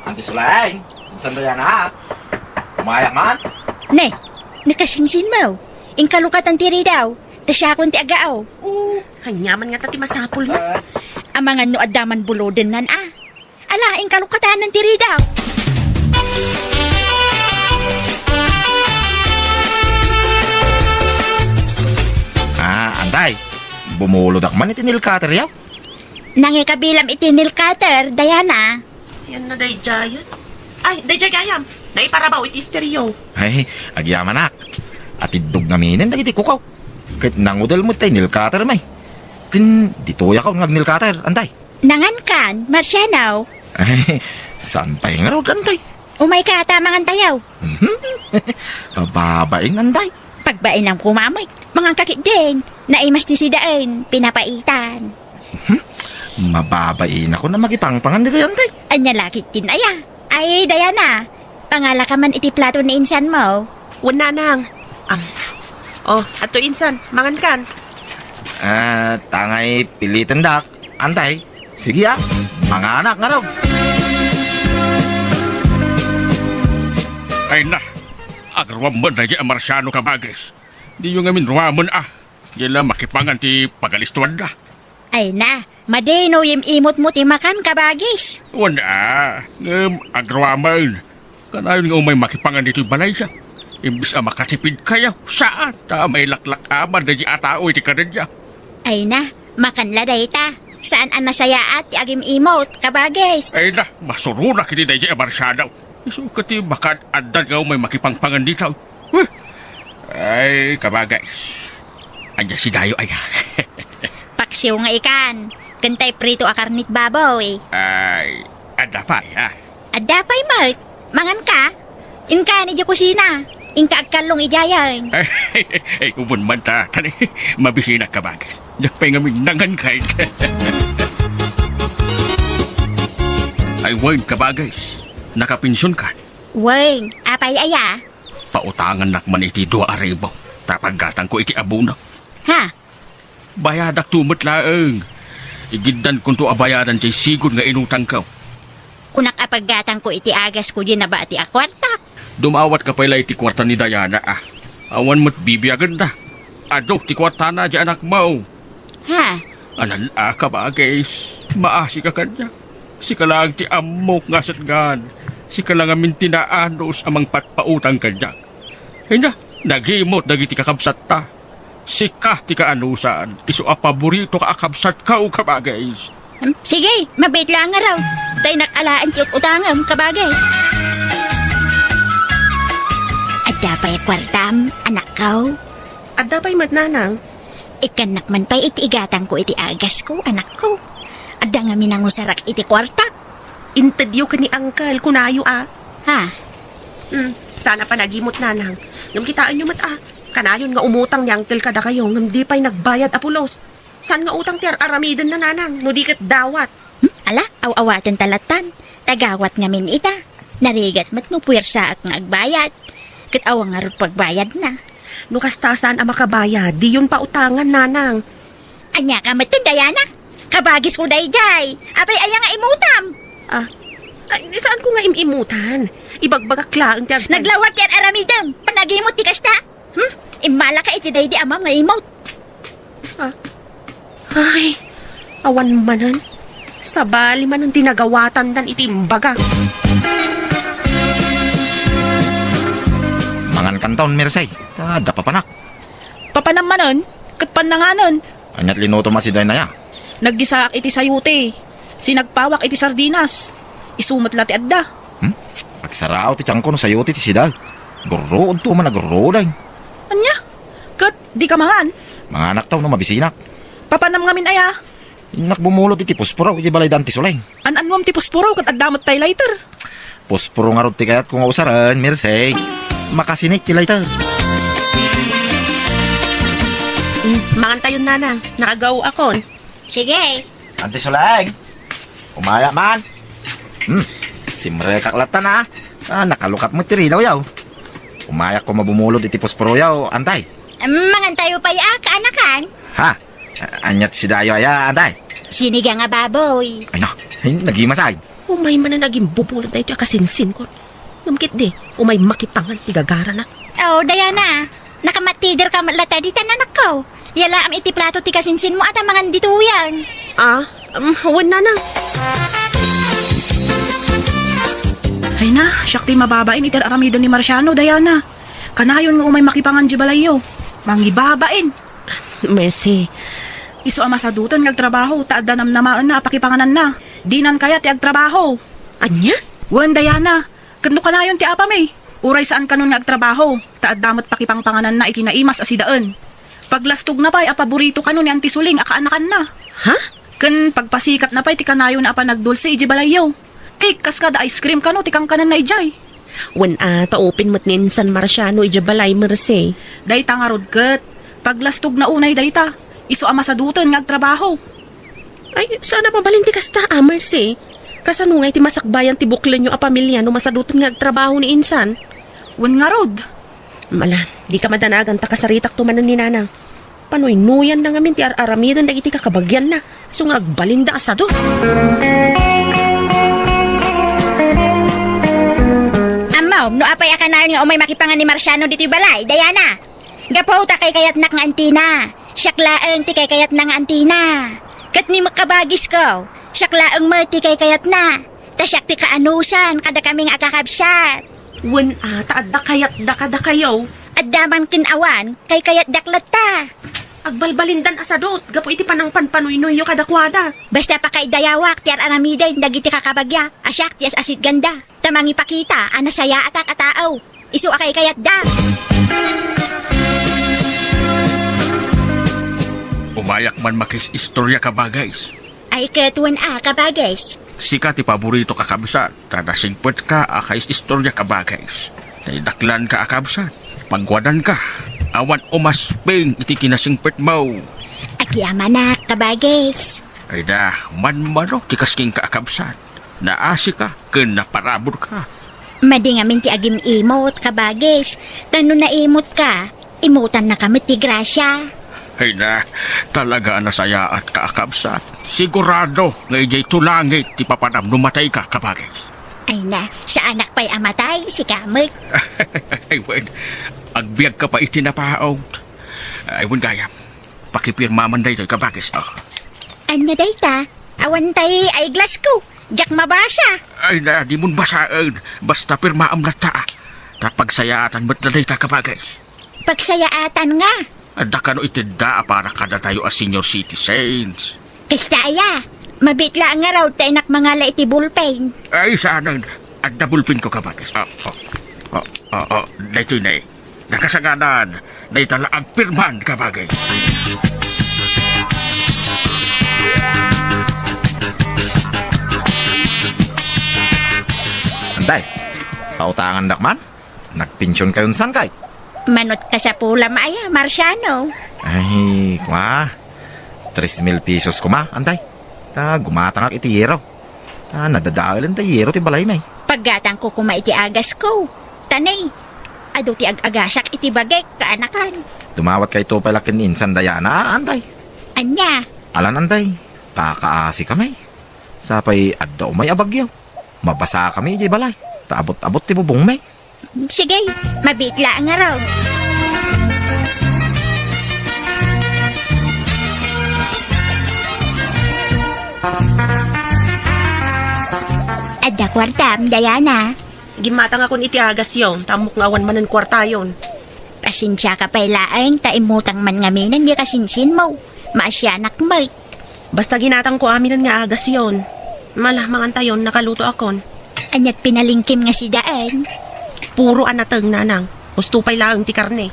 Anti Suleng, sandaya na. Umayak man. Ne, nakasinsin mo. Ingkalukatan tiri daw. Ta siya akong ti agaaw. Hanyaman nga tati masapol na. Ang mga no adaman buloden nan Alaing kalukatan ng tiri daw. Anday. Bumulod ak man itinil cutter yaw. Nangikabilam itinil cutter, Diana. Yan na dayjayan. Ay, dayjagayam. Naiparabaw iti stereo. Ay, agyaman ak. At idog naminin dagiti kukaw. Kahit nangudal mo tayo nil cutter may. Kin dituya ka ngag nil cutter, anday. Nangan kan, Marciano. Ay, saan pa yung arod, anday? Umay ka tamangan tayaw. Kababain, anday. Pagbain ang kumamay, mga kakit din. Naimas ti sidaan, pinapaitan. Mababain ako na magipangpangan dito, anday. Anya lakit tin aya. Ay, Diana, pangala ka man iti plato ni insan mo. Wala nang. Oh, ato insan, mangan kan. Tangay pilitan dak, anday. Sige mga anak nga raw. Ay na, agrawamon na dyan Marciano kabagis. Di yung amin ruwamon Dila makipangan ti pagalistuan da. Ay na, madeno yung imot mo ti makan kabagis. Wala, agrawamon. Kanayon nga umay makipangan dito yung balay siya. Imbis makatipid kayo, saan? Ta may laklak aman na dyan atao iti kanadya. Ay na, makan laday ta. Saan ang nasaya at agim imot kabagis? Ay na, masuruna kini na dyan Marciano. Isukat ti makan andan nga umay makipangpangan dito. Ay, kabagay. Anya si Dayo ay. Paksiw nga ikan. Kantay prito a karnit baboy. Ay, anda pa Adapay mo. Mangan ka. Inka ni di kusina. Inka agkalong ijayan. Ay, ubon man ta. Tani, mabisina kabagay. Yakpay nga minangan kahit. Ay, Wayne kabagay. Nakapinsyon ka. Weng, apay aya. Pautangan nakman iti 2,000. Tapaggatang ko iti abuna. Ha? Bayadak tumot laeng. Igindan kung to abayaran jay sigod nga inutang ka. Kunak apaggatang ko iti agas ko din na ba iti akwartak? Dumawat ka pala iti kwarta ni Diana Awan mo't bibiyagan na. Ado, ti kwarta na dyan anak mo. Ha? Anan kabagay. Maasi ka kanya. Si ka lang ti amok nga satgan. Si ka lang amin tinaanos amang patpautang kanya. Kanya, nagimot dagiti kakabsat ta. Si ka ti kaanusan. Iso a paborito ka akabsat ka o kabagay. Sige, mabait lang nga raw. Tay nakalaan ti utangam kabagay. Adapay kwartam, anak ko. Adapay matnanang. Ikanak man pa'y iti igatang ko iti agas ko, anak ko. Adda nga minangusarak iti kwartak. Intadyo ka ni Angkal, kunayo Ha? Sana pa nagimot nanang. Ngam kitaan nyo mat Kanayon nga umutang ni Angkal kada kayo, ngam di pa'y nagbayad apulos. San nga utang ti aramidan na nanang, no di kat dawat. Ala, aw-awatan talatan. Tagawat nga min ita. Narigat mat no puwersa at nga agbayad. Kat awang nga rin pagbayad na. No kastasan ang makabayad, di yun pa utangan nanang. Anya ka matin, Diana. Kabagis ko dayjay. Apay aya nga imutam. Ay, saan ko nga imimutan? Ibagbagaklaan ti agtan. Naglawat yan aramidam. Panagimot ti kasta. Imala ka iti daydi amam nga imot. Ay, awan manan. Sabali man ang tinagawatan dan itimbaga. Mangan kantaon, Mirsay. Dapapanak. Papanamanon, kat pananganon. Anyat linuto ma si Dainaya. Naggisaak iti sayute. Sinagpawak iti sardinas. Isumat lati adda. Pagsarao ti tiyangko no sayo ti sidag. Gurrood to man nagurrood ay. Anya? Kat, di ka mangan. Mga anak taw no mabisinak. Papanam ngamin aya. Inak bumulot iti puspuro iti balay danti sulay. An-anwam ti puspuro kat addamot tay later. Puspuro nga rod ti kayat kung usaran, Mirsay. Makasinik ti later. Mangan tayo nanang, naagaw akon. Sige. Danti sulay. Umaya man. Simre kaklatan nakalukat mo ti rinaw yaw. Umaya ko mabumulot iti puspuro yaw, antay. Mangan tayo pa ya, kaanakan. Ha? Anyat si Dayo aya, antay. Siniga nga baboy. Ay na, nagimasay. Umay man na naging bupulot na ito akasinsin ko. Ngamkit di, umay makipangan ti gagara na. Oh, Diana. Nakamatider ka malata di tananak ko. Yala am iti plato ti kasinsin mo at ang mga dito yan. Huwag nanang. Ay na, siyak ti mababain iti aramidan ni Marciano, Diana. Kanayon nga umay makipangan di balayo. Mangibabain. Mercy. Isu ama sa dutan nga agtrabaho, taadda namnamaan na apakipanganan na. Dinan kaya ti agtrabaho. Anya? Wan, Diana, kano kanayon ti apa may? Uray saan kanon nga agtrabaho, taadamot pakipangpanganan na iti naimas asidaan. Paglastog na pa'y apaborito kanon ni Antisuling akaanakan na. Ha? Kan pagpasikat na pa'y ti kanayon na apa nagdulse iji balayo. Cake kas kada ice cream kano ti kang kanan na ijay. Wan taupin mo't nin San Marciano ijabalay Mercy. Dayta nga rodket, paglastog na unay dayta, isu ama sa dutan nga agtrabaho. Ay, sana pabalin ti kasta, Mercy. Kasanungay ti masakbayan ti buklan nyo a pamilya no masadutan nga agtrabaho ni Insan. Wan nga rod. Mala, di ka madanagan ta kasaritak tumanan ni Nanang. Panoy nuyan na ngamin ti aramidan da iti kakabagyan na. So nga agbalinda asado. Amaw, no apay akanayon nga umay makipangan ni Marciano dito balay, Diana. Gapaw ta kay kayat nak nga antina. Siyaklaang ti kay kayat na nga antina. Kat ni makabagis ko, siyaklaang mo ti kay kayat na. Tasyak ti kaanusan, kada kaming akakabsat. Wan taadda kayat da kada kayo. At daman kinawan, kay kayat daklat ta. Agbalbalindan asadot, gapo iti panang panpanoy-noy yo kadakwada. Basta pa kay dayawak, ti aramiden, dagiti kakabagya, asyak ti asit ganda. Tamang ipakita, anasaya atak ataaw. Isu akay kayat da. Umayak man makis istorya ka bagays. Ay katuan kabagis. Sika ti paborito ka kabsat, tada singpet ka akais istorya ka bagays. Naidaklan ka akabsat, pagwadan ka, awan umasping iti kinasingpet mo. Agyama na kabagis. Ay da, man-mano ti kasking ka akabsat. Naasi ka, ken naparabor ka. Madingamin ti agim imot kabagis. Tano na imot ka, imutan na kami ti grasya. Ay na, talaga nasaya at kaakabsat. Sigurado nga ijay tulangit ti papanam numatay ka kabagis. Ay na, sa anak pa'y amatay, si Kamot. Ay wen, agbiag ka pa itinapahaot. Ay wen gayam, pakipirma man day kabagis. Anya dayta, awan tay ay glass ko. Diyak mabasa. Ay na, di mun basaan. Basta pirmaam na ta. Tapagsayaatan mo't na day kabagis. Pagsayaatan nga. Adda ka no itida para kada tayo as senior citizens. Kastaya, mabitla nga raw tayo nak mga laiti bullpen. Ay, sana, adda bulpin ko kabagis. Dito na eh. Nakasaganan, na itala agpirman kabagis. Anday, pautangan dakman? Nagpensyon kayon san kay? Manot ka sa pula maya, Marciano. Ay, kuma. 3,000 pesos kuma, anday. Ta, gumatang ak iti yero. Ta, nadadaalan ta yero ti balay may. Paggatang ko kuma iti agas ko. Tanay, ado ti ag-agasak iti bagay kaanakan. Tumawat kay to palakin insan Dayana, anday. Anya, Alan anday, kakaasi kami. Sapay addaw may abagyaw. Mabasa kami iti balay. Taabot-abot ti bubong may. sige, mabitla nga raw. Adda kwartam, Diana. Gimatang ako iti agas yon, tamok nga awan manan kwarta yon. Pasensya ka pailaang, taimutang man ngaminan di kasinsin mo. Maasyanak mo. Basta ginatang ko aminan nga agas yon. Malah manganta yon, nakaluto akon. Anyat pinalingkim nga si Daan. Puro anatang nanang, gusto pa'y laang ti karne.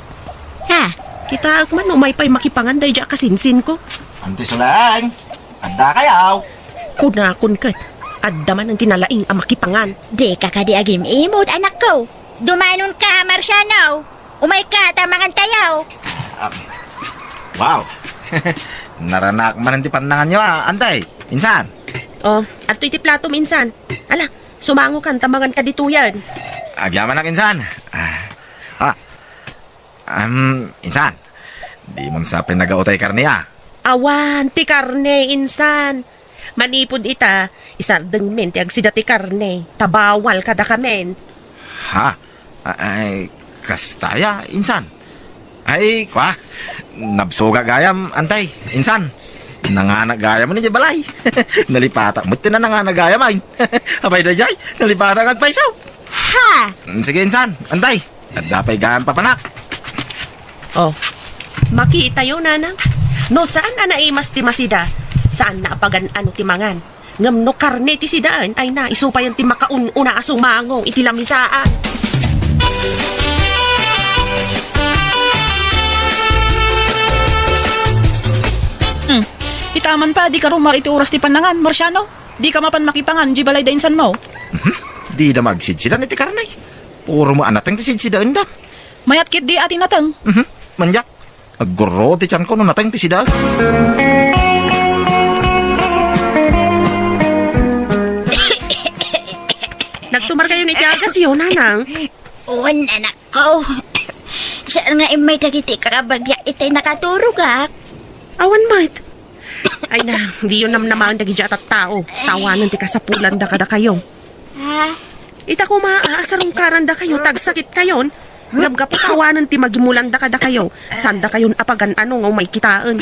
Ha? Kita man umay pa'y makipangan day dya kasinsin ko. Anti sulang, adda kayaw. Kunakon kat, adda man ang tinalaing ang makipangan. Di ka ka di agim imot, anak ko. Dumanon ka, Marciano. Umay ka, tamangan tayaw. Wow. Naranak man ang panangan nyo anday. Insan. Oh, at iti plato minsan. Ala, sumango kan, tamangan ka dito yan. Agyaman na insan. Insan. Di mo sa pinagautay karne Awan, ti karne, insan. Manipod ita, isardeng men, ti agsida ti karne. Tabawal kada kamen. Ha? Ay, kastaya, insan. Ay, kwa. Nabsuga gayam, antay. Insan. Nanganak gayam ni balay. Nalipatak mo na nanganak gayam ay. Abay da jay, nalipatak ang paisaw. Ha? Sige insan, antay. At dapay gayam papanak. Oh, makita yun, nanang. No, saan na naimas ti masida? Saan na apagan ano ti mangan? Ngam no karne ti sidaan ay na isupay ang ti makaun-una asumangong iti lamisaan. Itaman pa, di ka rumar iti oras ti panangan, Marciano. Di ka mapan makipangan, di balay da insan mo. Di na magsidsidan iti karnay. Puro mo anatang ti sidsidaan da. Mayat kit di atin natang. Manjak. Aguro ti tiyan ko no natang ti sidaan. Nagtumar kayo ni Tiagas yun, nanang. Uwan, anak ko. Saan nga may dagiti kakabagya itay nakaturog, ha? Awan, mate. Ay na, di yun naman dagi dyan at tao. Tawanan ti kasapulan da kada kayo. Ha? Ita ko maaasarong karanda kayo, tagsakit kayon. Ngam kapatawanan ti magimulan da kada kayo. Sanda kayon apagan ano nga may kitaan.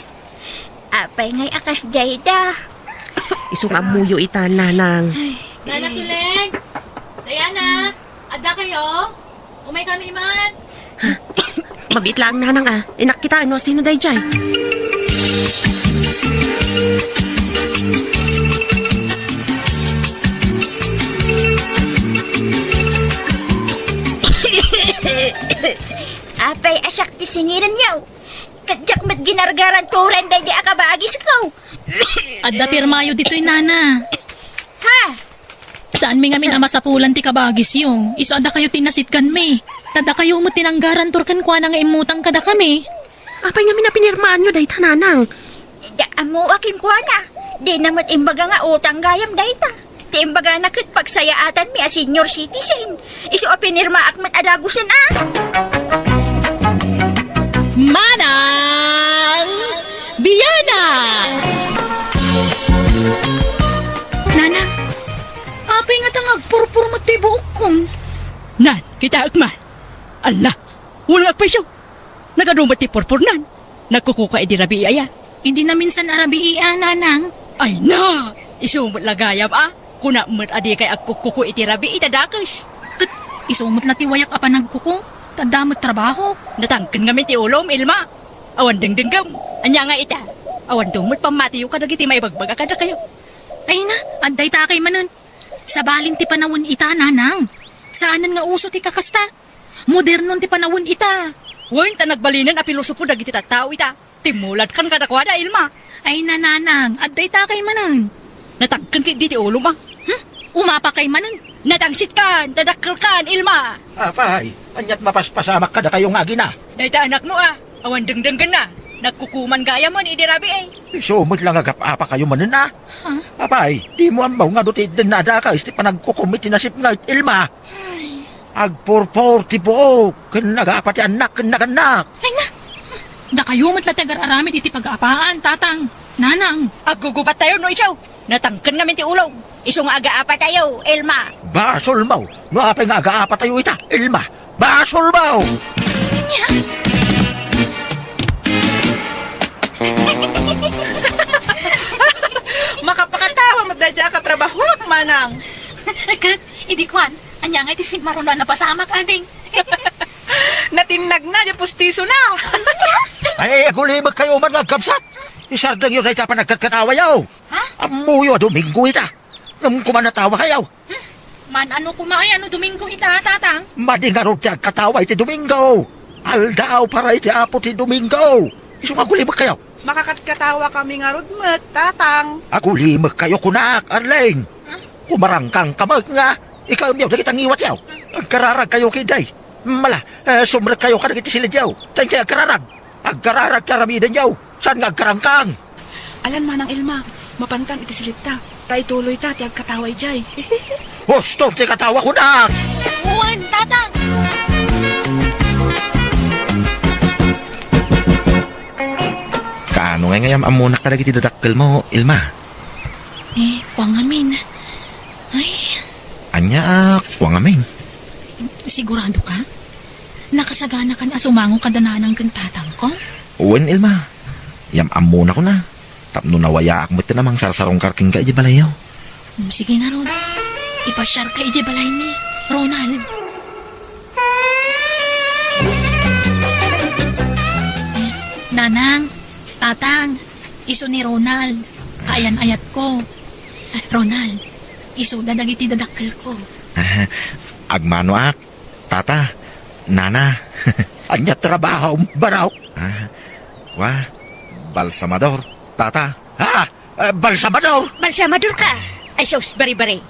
Apay ngay akas jayda. Isong amuyo ita, nanang. Nana Suleng! Diana! Adda kayo? Umay kami man! Mabit lang, nanang ah. Inak kita, ano, sino day dyan? Apay asak ti singiran yaw. Kadyak mat ginargaran turan day di akabagis ko. Adda pirmayo dito'y nana. Ha? Saan mi ngamin ama sa pulan ti kabagis yo? Iso adda kayo tinasitkan mi. Tada kayo mo tinanggaran turkan kwa nga imutang kada kami. Apay nga minapinirmaan nyo, day tananang. Da amo akin ko na. Di namat imbaga nga utang gayam dayta. Ti imbaga na kat pagsayaatan mi a senior citizen. Iso a pinirma akmat adagusan ah. Manang Biyana! Nanang, apay nga tang agpurpur mo ti buok kong. Nan, kita agman. Allah, walang agpasyo. Nagadumat ti purpurnan. Nagkukuka edi rabi iya. Hindi na minsan arabi iya, nanang. Ay na, isumot lagayam ah. Kuna mat adi kay agkukuku iti rabi itadakas. Kat, isumot na ti wayak apa nagkuko. Tadamot trabaho. Natangken nga ti ulom, Ilma. Awan dengdenggam. Anya nga ita. Awan dumot pamatiyo ka dagiti may bagbaga kada kayo. Ay na, aday takay manun. Sa balin ti panawon ita, nanang. Saanan nga uso ti kakasta. Modernon ti panawon ita. Wen ta nagbalinan a pilosopo dagiti tattao ita. Timulad kan kadakwada, Ilma. Ay na, nanang. Aday takay manun. Natangken kit di ti ulom ah. Umapa kay manun. Natangsit kan, tadakkel kan, Ilma. Apay, anyat mapaspasamak kada kayo nga gina. Dayta anak mo ah. Awan dengdenggan na. Nagkukuman gaya mo ni Dirabi eh. Sumot lang agap-apa kayo manin na. Apay, di mo amaw nga doon dinada ka, isti pa nagkukumit tinasip nga Ilma. Agpurpur ti po, kinagapati anak, kinaganak. Ay na. Da kayo matlatag aramid iti pag-aapaan, tatang. Nanang. Aggugubat tayo no isaw. Natangken namin ti ulong. Isong aga-apa tayo, Elma. Basol maw, no apay nga agaapa tayo ita, Ilma. Basol maw! Makapakatawa mo dahil ka trabaho, manang. Kat, hindi kwan. Anya nga iti si Maruna na pasama ka, ding. Natinag na, yung pustiso na. Ay, agulimag kayo man nagkapsat. Isardang yun ay tapa nagkakatawa yaw. Ha? Amuyo, Domingo ita. Nung kumanatawa kayaw. Man, ano kumaya, ano Domingo ita, tatang? Madingarog ti agkatawa iti Domingo. Aldaaw para iti apo ti Domingo. Isong agulimag kayo. Makakatkatawa kami nga rudmet, tatang. Agulimag kayo kunak, Arleng. Kumarangkang kamag nga. Ikaw miyaw, nakitang iwat yaw. Agkararag kayo kiday. Mala, sumrag kayo ka nagiti silid yaw. Tayo kaya agkararag. Agkararag karamidan yaw. Saan nga agkarangkang? Alan manang Ilma, mapantan iti silita. Tay tuloy ta, ti agkataway jay. Hustong ti katawa kunak. Uwan, tatang! Kaano nga ngayam amunak ka dagiti dadakkel mo, Ilma? Eh, amin. Ay, Anya, kuwang amin. sigurado ka? nakasagana ka na sumango kadananang kang tatang ko? Uwan, Ilma. Yam amo na ko na. Tapno nawaya akmat na namang sarsarong karking ka iji balayaw. Sige na, Ron. Ipasyar ka iji balay ni Ronald. Nanang, tatang, iso ni Ronald. Kayan-ayat ko. Ronald, iso na dagiti dadakkel ko. Agmano ak, tata, nana. Anya trabaho, baraw. Wah, balsamador, tata. Balsamador. Balsamador ka! Ay sus, bari-bari.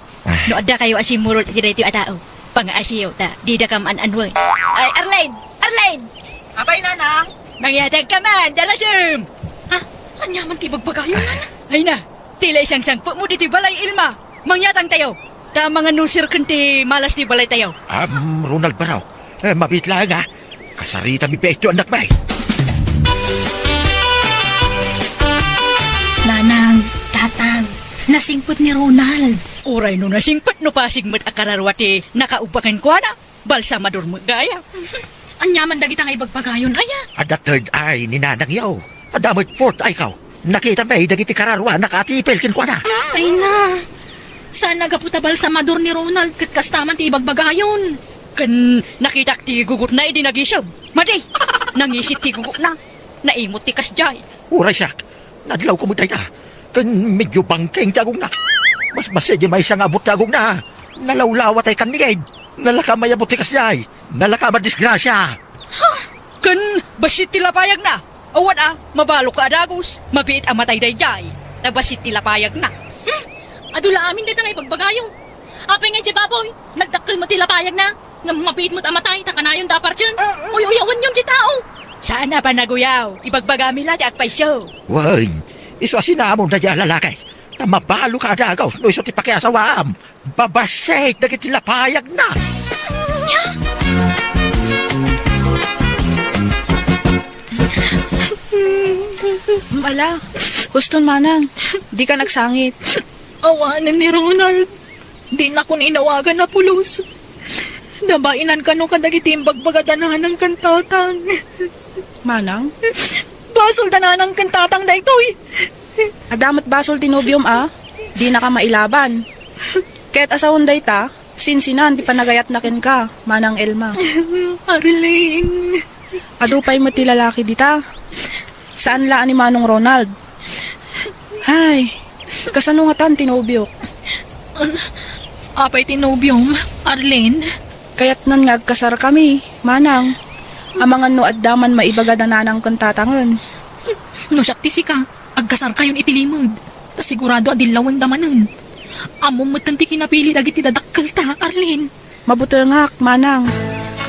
No ada kayo asimurot direti atao. Pang-asiyo ta, di da kam an-anwan. Ay, Arlene! Arlene! Abay, nanang. Mangyatag ka man, darasum! Ha? Anyaman ti bagbagayon na. Ay na, tila isang sangpo mo dito balay ilma. Mangyatang tayo. Ta mga nusir kanti malas di balay tayo. Ronald baraw. Mabitla nga. Kasarita mi pecho anak may. Nanang, tatang, nasingpot ni Ronald. Uray no nasingpat no pasigmat akararwati nakaubakan ko na. Balsamador mo gaya. Anyaman dagita nga ibagbagayon, aya. Ada third eye ni nanang yaw. Adamot fourth eye kaw. Nakita may dagiti kararwa nakatipel kin ko na. Ay na. Saan nagaputabal sa mador ni Ronald kat kastaman ti ibagbagayon? Kan nakita ti gugut na idi nagisob. Madi, nangisit ti gugut na. Naimot ti kasjay. Uray siyak. Nadlaw ko mo tayo na. Kan medyo bangkeng tagong na. Mas masidya may isang abot tagong na. Nalawlawa tayo kanigid. Nalaka may abot ti kasyay. Nalaka madisgrasya. Kan basit ti lapayag na. Awan mabalo ka adagos. Mabiit ang matay dayjay. Nabasit ti lapayag na. Adula amin dito nga ibagbagayon. Apay nga baboy, nagdakkel mo ti lapayag na. Nga mapiit mo't amatay, takanayon dapar dyan. Uy-uyawan yung di tao. Saan na pa naguyaw? Ibagbagami la di agpay show. Wan, iso asinamon na dyan lalakay. Na mabalo ka adagaw. No iso ti pakiasawam. Babasit na kitilapayag na. Ala, huston manang. Di ka nagsangit. Awanan ni Ronald. Di na kun inawagan na pulos. Nabainan ka no kadagiti imbagbagadanahan ng kantatang. Manang? Basol tananang kantatang da ito'y. Adamat basol tinobium Di na ka mailaban. Kahit asawon day ta, sinsinan di panagayat nakin ka, manang Elma. Arlene. Adupay mo ti lalaki dita. Saan laan ni Manong Ronald? Hay, kasano nga tan tinobyok? Apay tinobyong, Arlene. Kaya't nan ngagkasar kami, manang. Amangan no addaman maibagadananan kang tatangan. No sakti si ka, agkasar kayon itilimod. Sigurado adilawan damanan. Among matanti kinapili dagiti dadakkel ta, Arlene. Mabuti ngak, manang.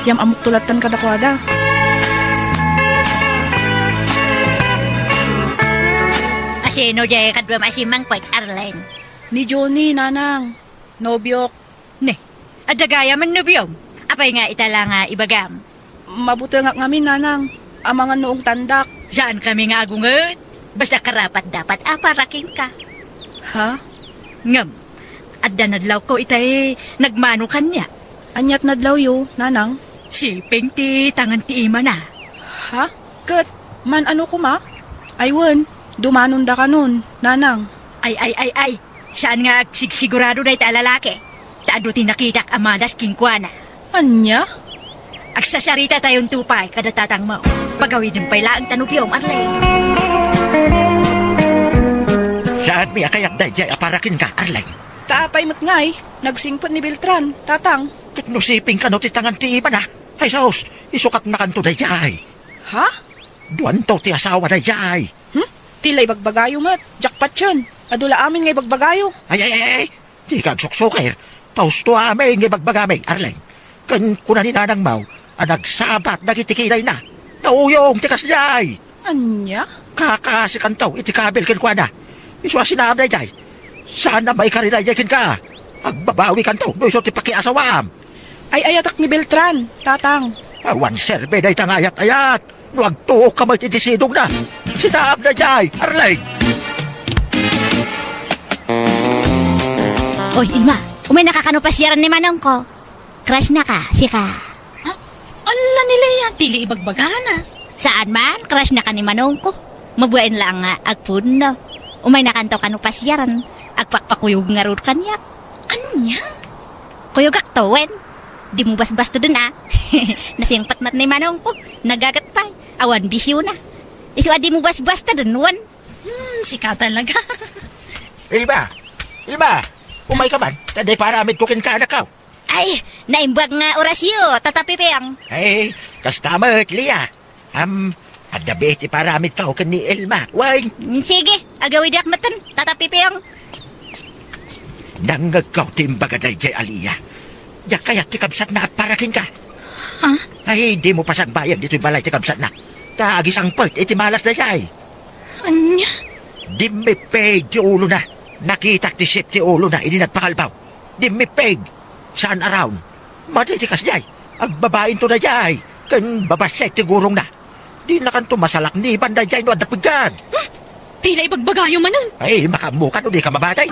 Yam amok tulatan kadakwada. Asino jay kadwa masimang pag Arlene. Ni Johnny, nanang. Nobyok. Ne, adagaya man nubiyom. Apay nga itala nga ibagam. Mabuti ngak ngamin, nanang. Amangan noong tandak. Saan kami nga agungot? Basta karapat dapat aparakin ka. Ha? Ngam, adda nadlaw ko itay nagmano kanya. Anyat nadlaw yo, nanang. Si Pengti tangan ti ima na. Ha? Kat, man ano ko ma? Aywan, dumanon da ka nun, nanang. Ay. Saan nga sigurado na ita lalaki? Taado ti nakitak amadas kingkwana. Anya? Agsasarita tayong tupay kada tatang mo. Pagawin ng pala ang tanubyong, Arlene. Saan mi akayak dayjay aparakin ka, Arlene? Kaapay mo't ngay, nagsingpot ni Beltran, tatang. Kat nusiping ka no ti tangan ti iba na. Ay saos, isukat na kanto dayjay. Ha? Duan to ti asawa dayjay. Tila ibagbagayo mat, jackpot yan. Adula amin nga ibagbagayo. Ay. Di ka suksukir. Pausto amin nga bagbagami, Arlene. Kan kuna ni nanang mau, nagsabat nagitikilay na. Nauyong tikas jay. Anya? Kakasikan to, itikabel kin kwa na. Iswa sinam na jay. Sana may karilay jay kin ka. Agbabawi kan to, no iso ti pakiasawam. Ay ayatak ni Beltran, tatang. Awan serbe na itang ayat-ayat. No agtuok ka magtitisidog na. Sinam na jay, Arlene. Oy, Ima, umay nakakano pasyaran ni Manong ko. Crush na ka, si ka. Ala ni Lea, dili ibagbagahan na. Saan man, crush na ka ni Manong ko. Mabuhain lang nga, agpuno. Umay nakanto ka no pasyaran. Agpakpakuyog nga rood kanya. Ano niya? Kuyog aktowen. Di mo bas-bas to dun Nasiyang patmat ni Manong ko. Nagagat pa. Awan bisyo na. Isu di mo bas-bas to dun, wan. Sika talaga. Ilma! Ilma! Umay ka man. Taday para amit ko kinkanak ka. Ay, naimbag nga orasyo, tatapipiyang. Ay, kastamat, Lia. Adabi ti para amit ka kan ni Ilma. Way, Sige, agawid akmatan, tatapipiyang. nangagaw timbagaday jay Alia. Ya kaya ti kabsat na at parakin ka. Ha? Ay, di mo pasang bayan dito'y balay ti kabsat na. Taagis ang part, iti malas na jay. Anya? Di mi peg ti ulo na. Nakita ti sip ti ulo na, hindi nagpakalbaw. Di mi peg. Saan around? Matitikas jay. Agbabain to na jay. Kan babasek ti gurong na. Di na kan tumasalak ni banda jay no adapagad. Tila ibagbagayo man nun. Ay, makamukan o di ka mabatay.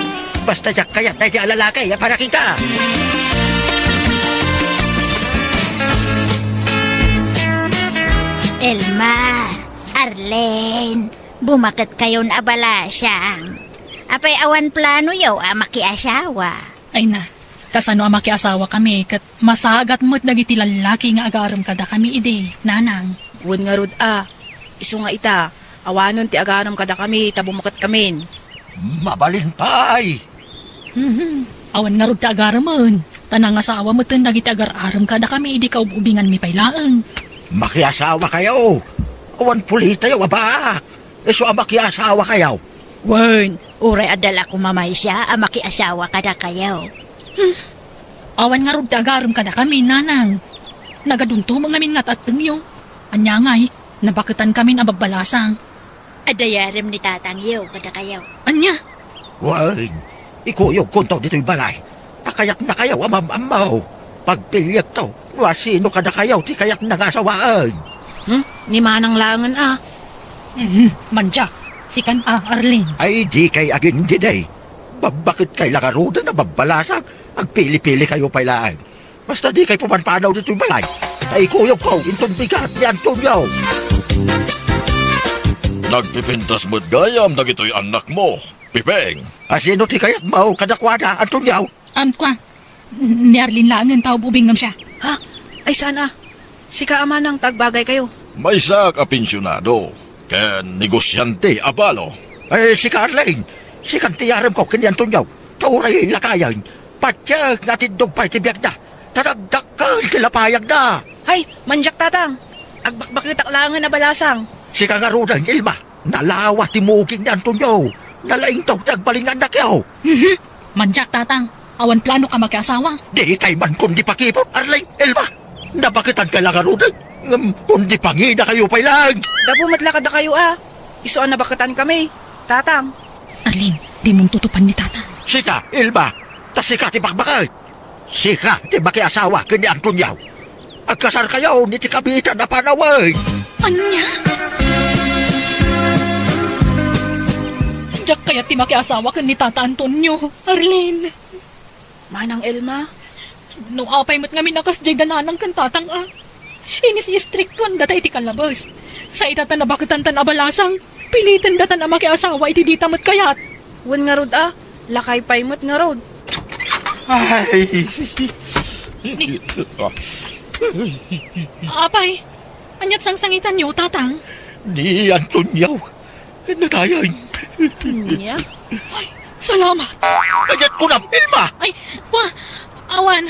Basta jak kayat na ti alalakay, parakin ka. Elma, Arlene, bumakit kayo na abala siyang. Apay awan plano yaw makiasawa. Ay na, kasano ang makiasawa kami, kat masagat mo't dagiti lalaki nga agaram kada kami ide, nanang. Wan nga rod iso nga ita. Awanon ti agaram kada kami, tabumakat kamin. Mabalin pay. Awan nga rod ta agaramon. Tanang asawa mo't dagiti agar-aram kada kami ide kaububingan mi pailaang. Makiasawa kayo. Awan pulita yaw, aba. Eso ang makiasawa kayo. Wen, uray adala ko mamay siya, makiasawa kada kayaw. Awan nga rod ta agaram kada kami, nanang. Nagadunto mga mingat at tengyo. Anya ngay, nabakitan kami na bagbalasang. Adayarim ni tatang yaw kada kayaw. Anya? Wan, ikuyog kuntaw dito'y balay. Takayak na kayo, amam-amaw. Pagpilyag to, sino kada kayo, ti kayak nangasawaan. Ni manang langan Manjak, sikan Arlene. Ay, di kay agin diday. Bakit kay lagaruda na babalasang? Agpili-pili kayo pailaan. Basta di kay pumanpanaw dito'y balay. Ay, ikuyog ko, intong bigat ni Antonio. Nagpipintas mo't gayam na gito'y anak mo, Pipeng. Sino ti kayak mau kadakwada, Antonio? Kwa, ni Arlene langan tao bubingam siya. Ha? Ay sana. Sika ama ng tagbagay kayo. May sak apinsyonado, ken negosyante abalo. Ay, si Carlene. Si kantiyaram ko kini Antonio. Tauray lakayan. Patyag natindog pa itibiyag na. Taragdakal kilapayag na. Hay, manjak tatang. Agbakbakitak langan na balasang. Si kangarudan, Ilma. Nalawa timuging ni Antonio. Nalaing tog tagbalingan na kayo. Manjak tatang, awan plano ka makiasawa. Di kay man kundi pakipot, Arlene, Ilma. Nabakitan ka langarudan. Kundi pangina kayo pailang. Dapo matlakad na kayo Isuan na bakatan kami. Tatang. Arlene, di mong tutupan ni tatang. Sika, Ilma. Tasika ti bakbakay. Sika ti makiasawa kini Antonio. Agkasar kayo ni ti kabitan na panaway. Anya? Diyak kaya ti makiasawa ka ni Tata Antonio, Arlene. Manang Elma. No apay mo't nga minakas jay dananang kan tatang Inis istriktuan datay iti kalabas. Sa itatan na bakitan tan abalasang, pilitin datan na makiasawa iti dita mo't kayat. Wan nga rod lakay paymot nga rod. Ay. Apay, anyat sangsangitan niyo, tatang. Ni Antonio. Natayan. Niya? Salamat. Ayat ko na, Ilma. Ay, awan,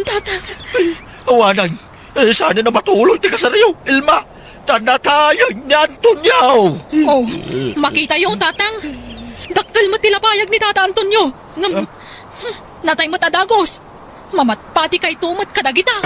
tatang. Awanan. Sana na matuloy ti kasariyo, Ilma. Tanatayan ni Antonio. Oh, makita yo, tatang. Dakkel mo tilapayag ni Tata Antonio. Natay mo tadagos. Mamatpati kay tumat kadagita.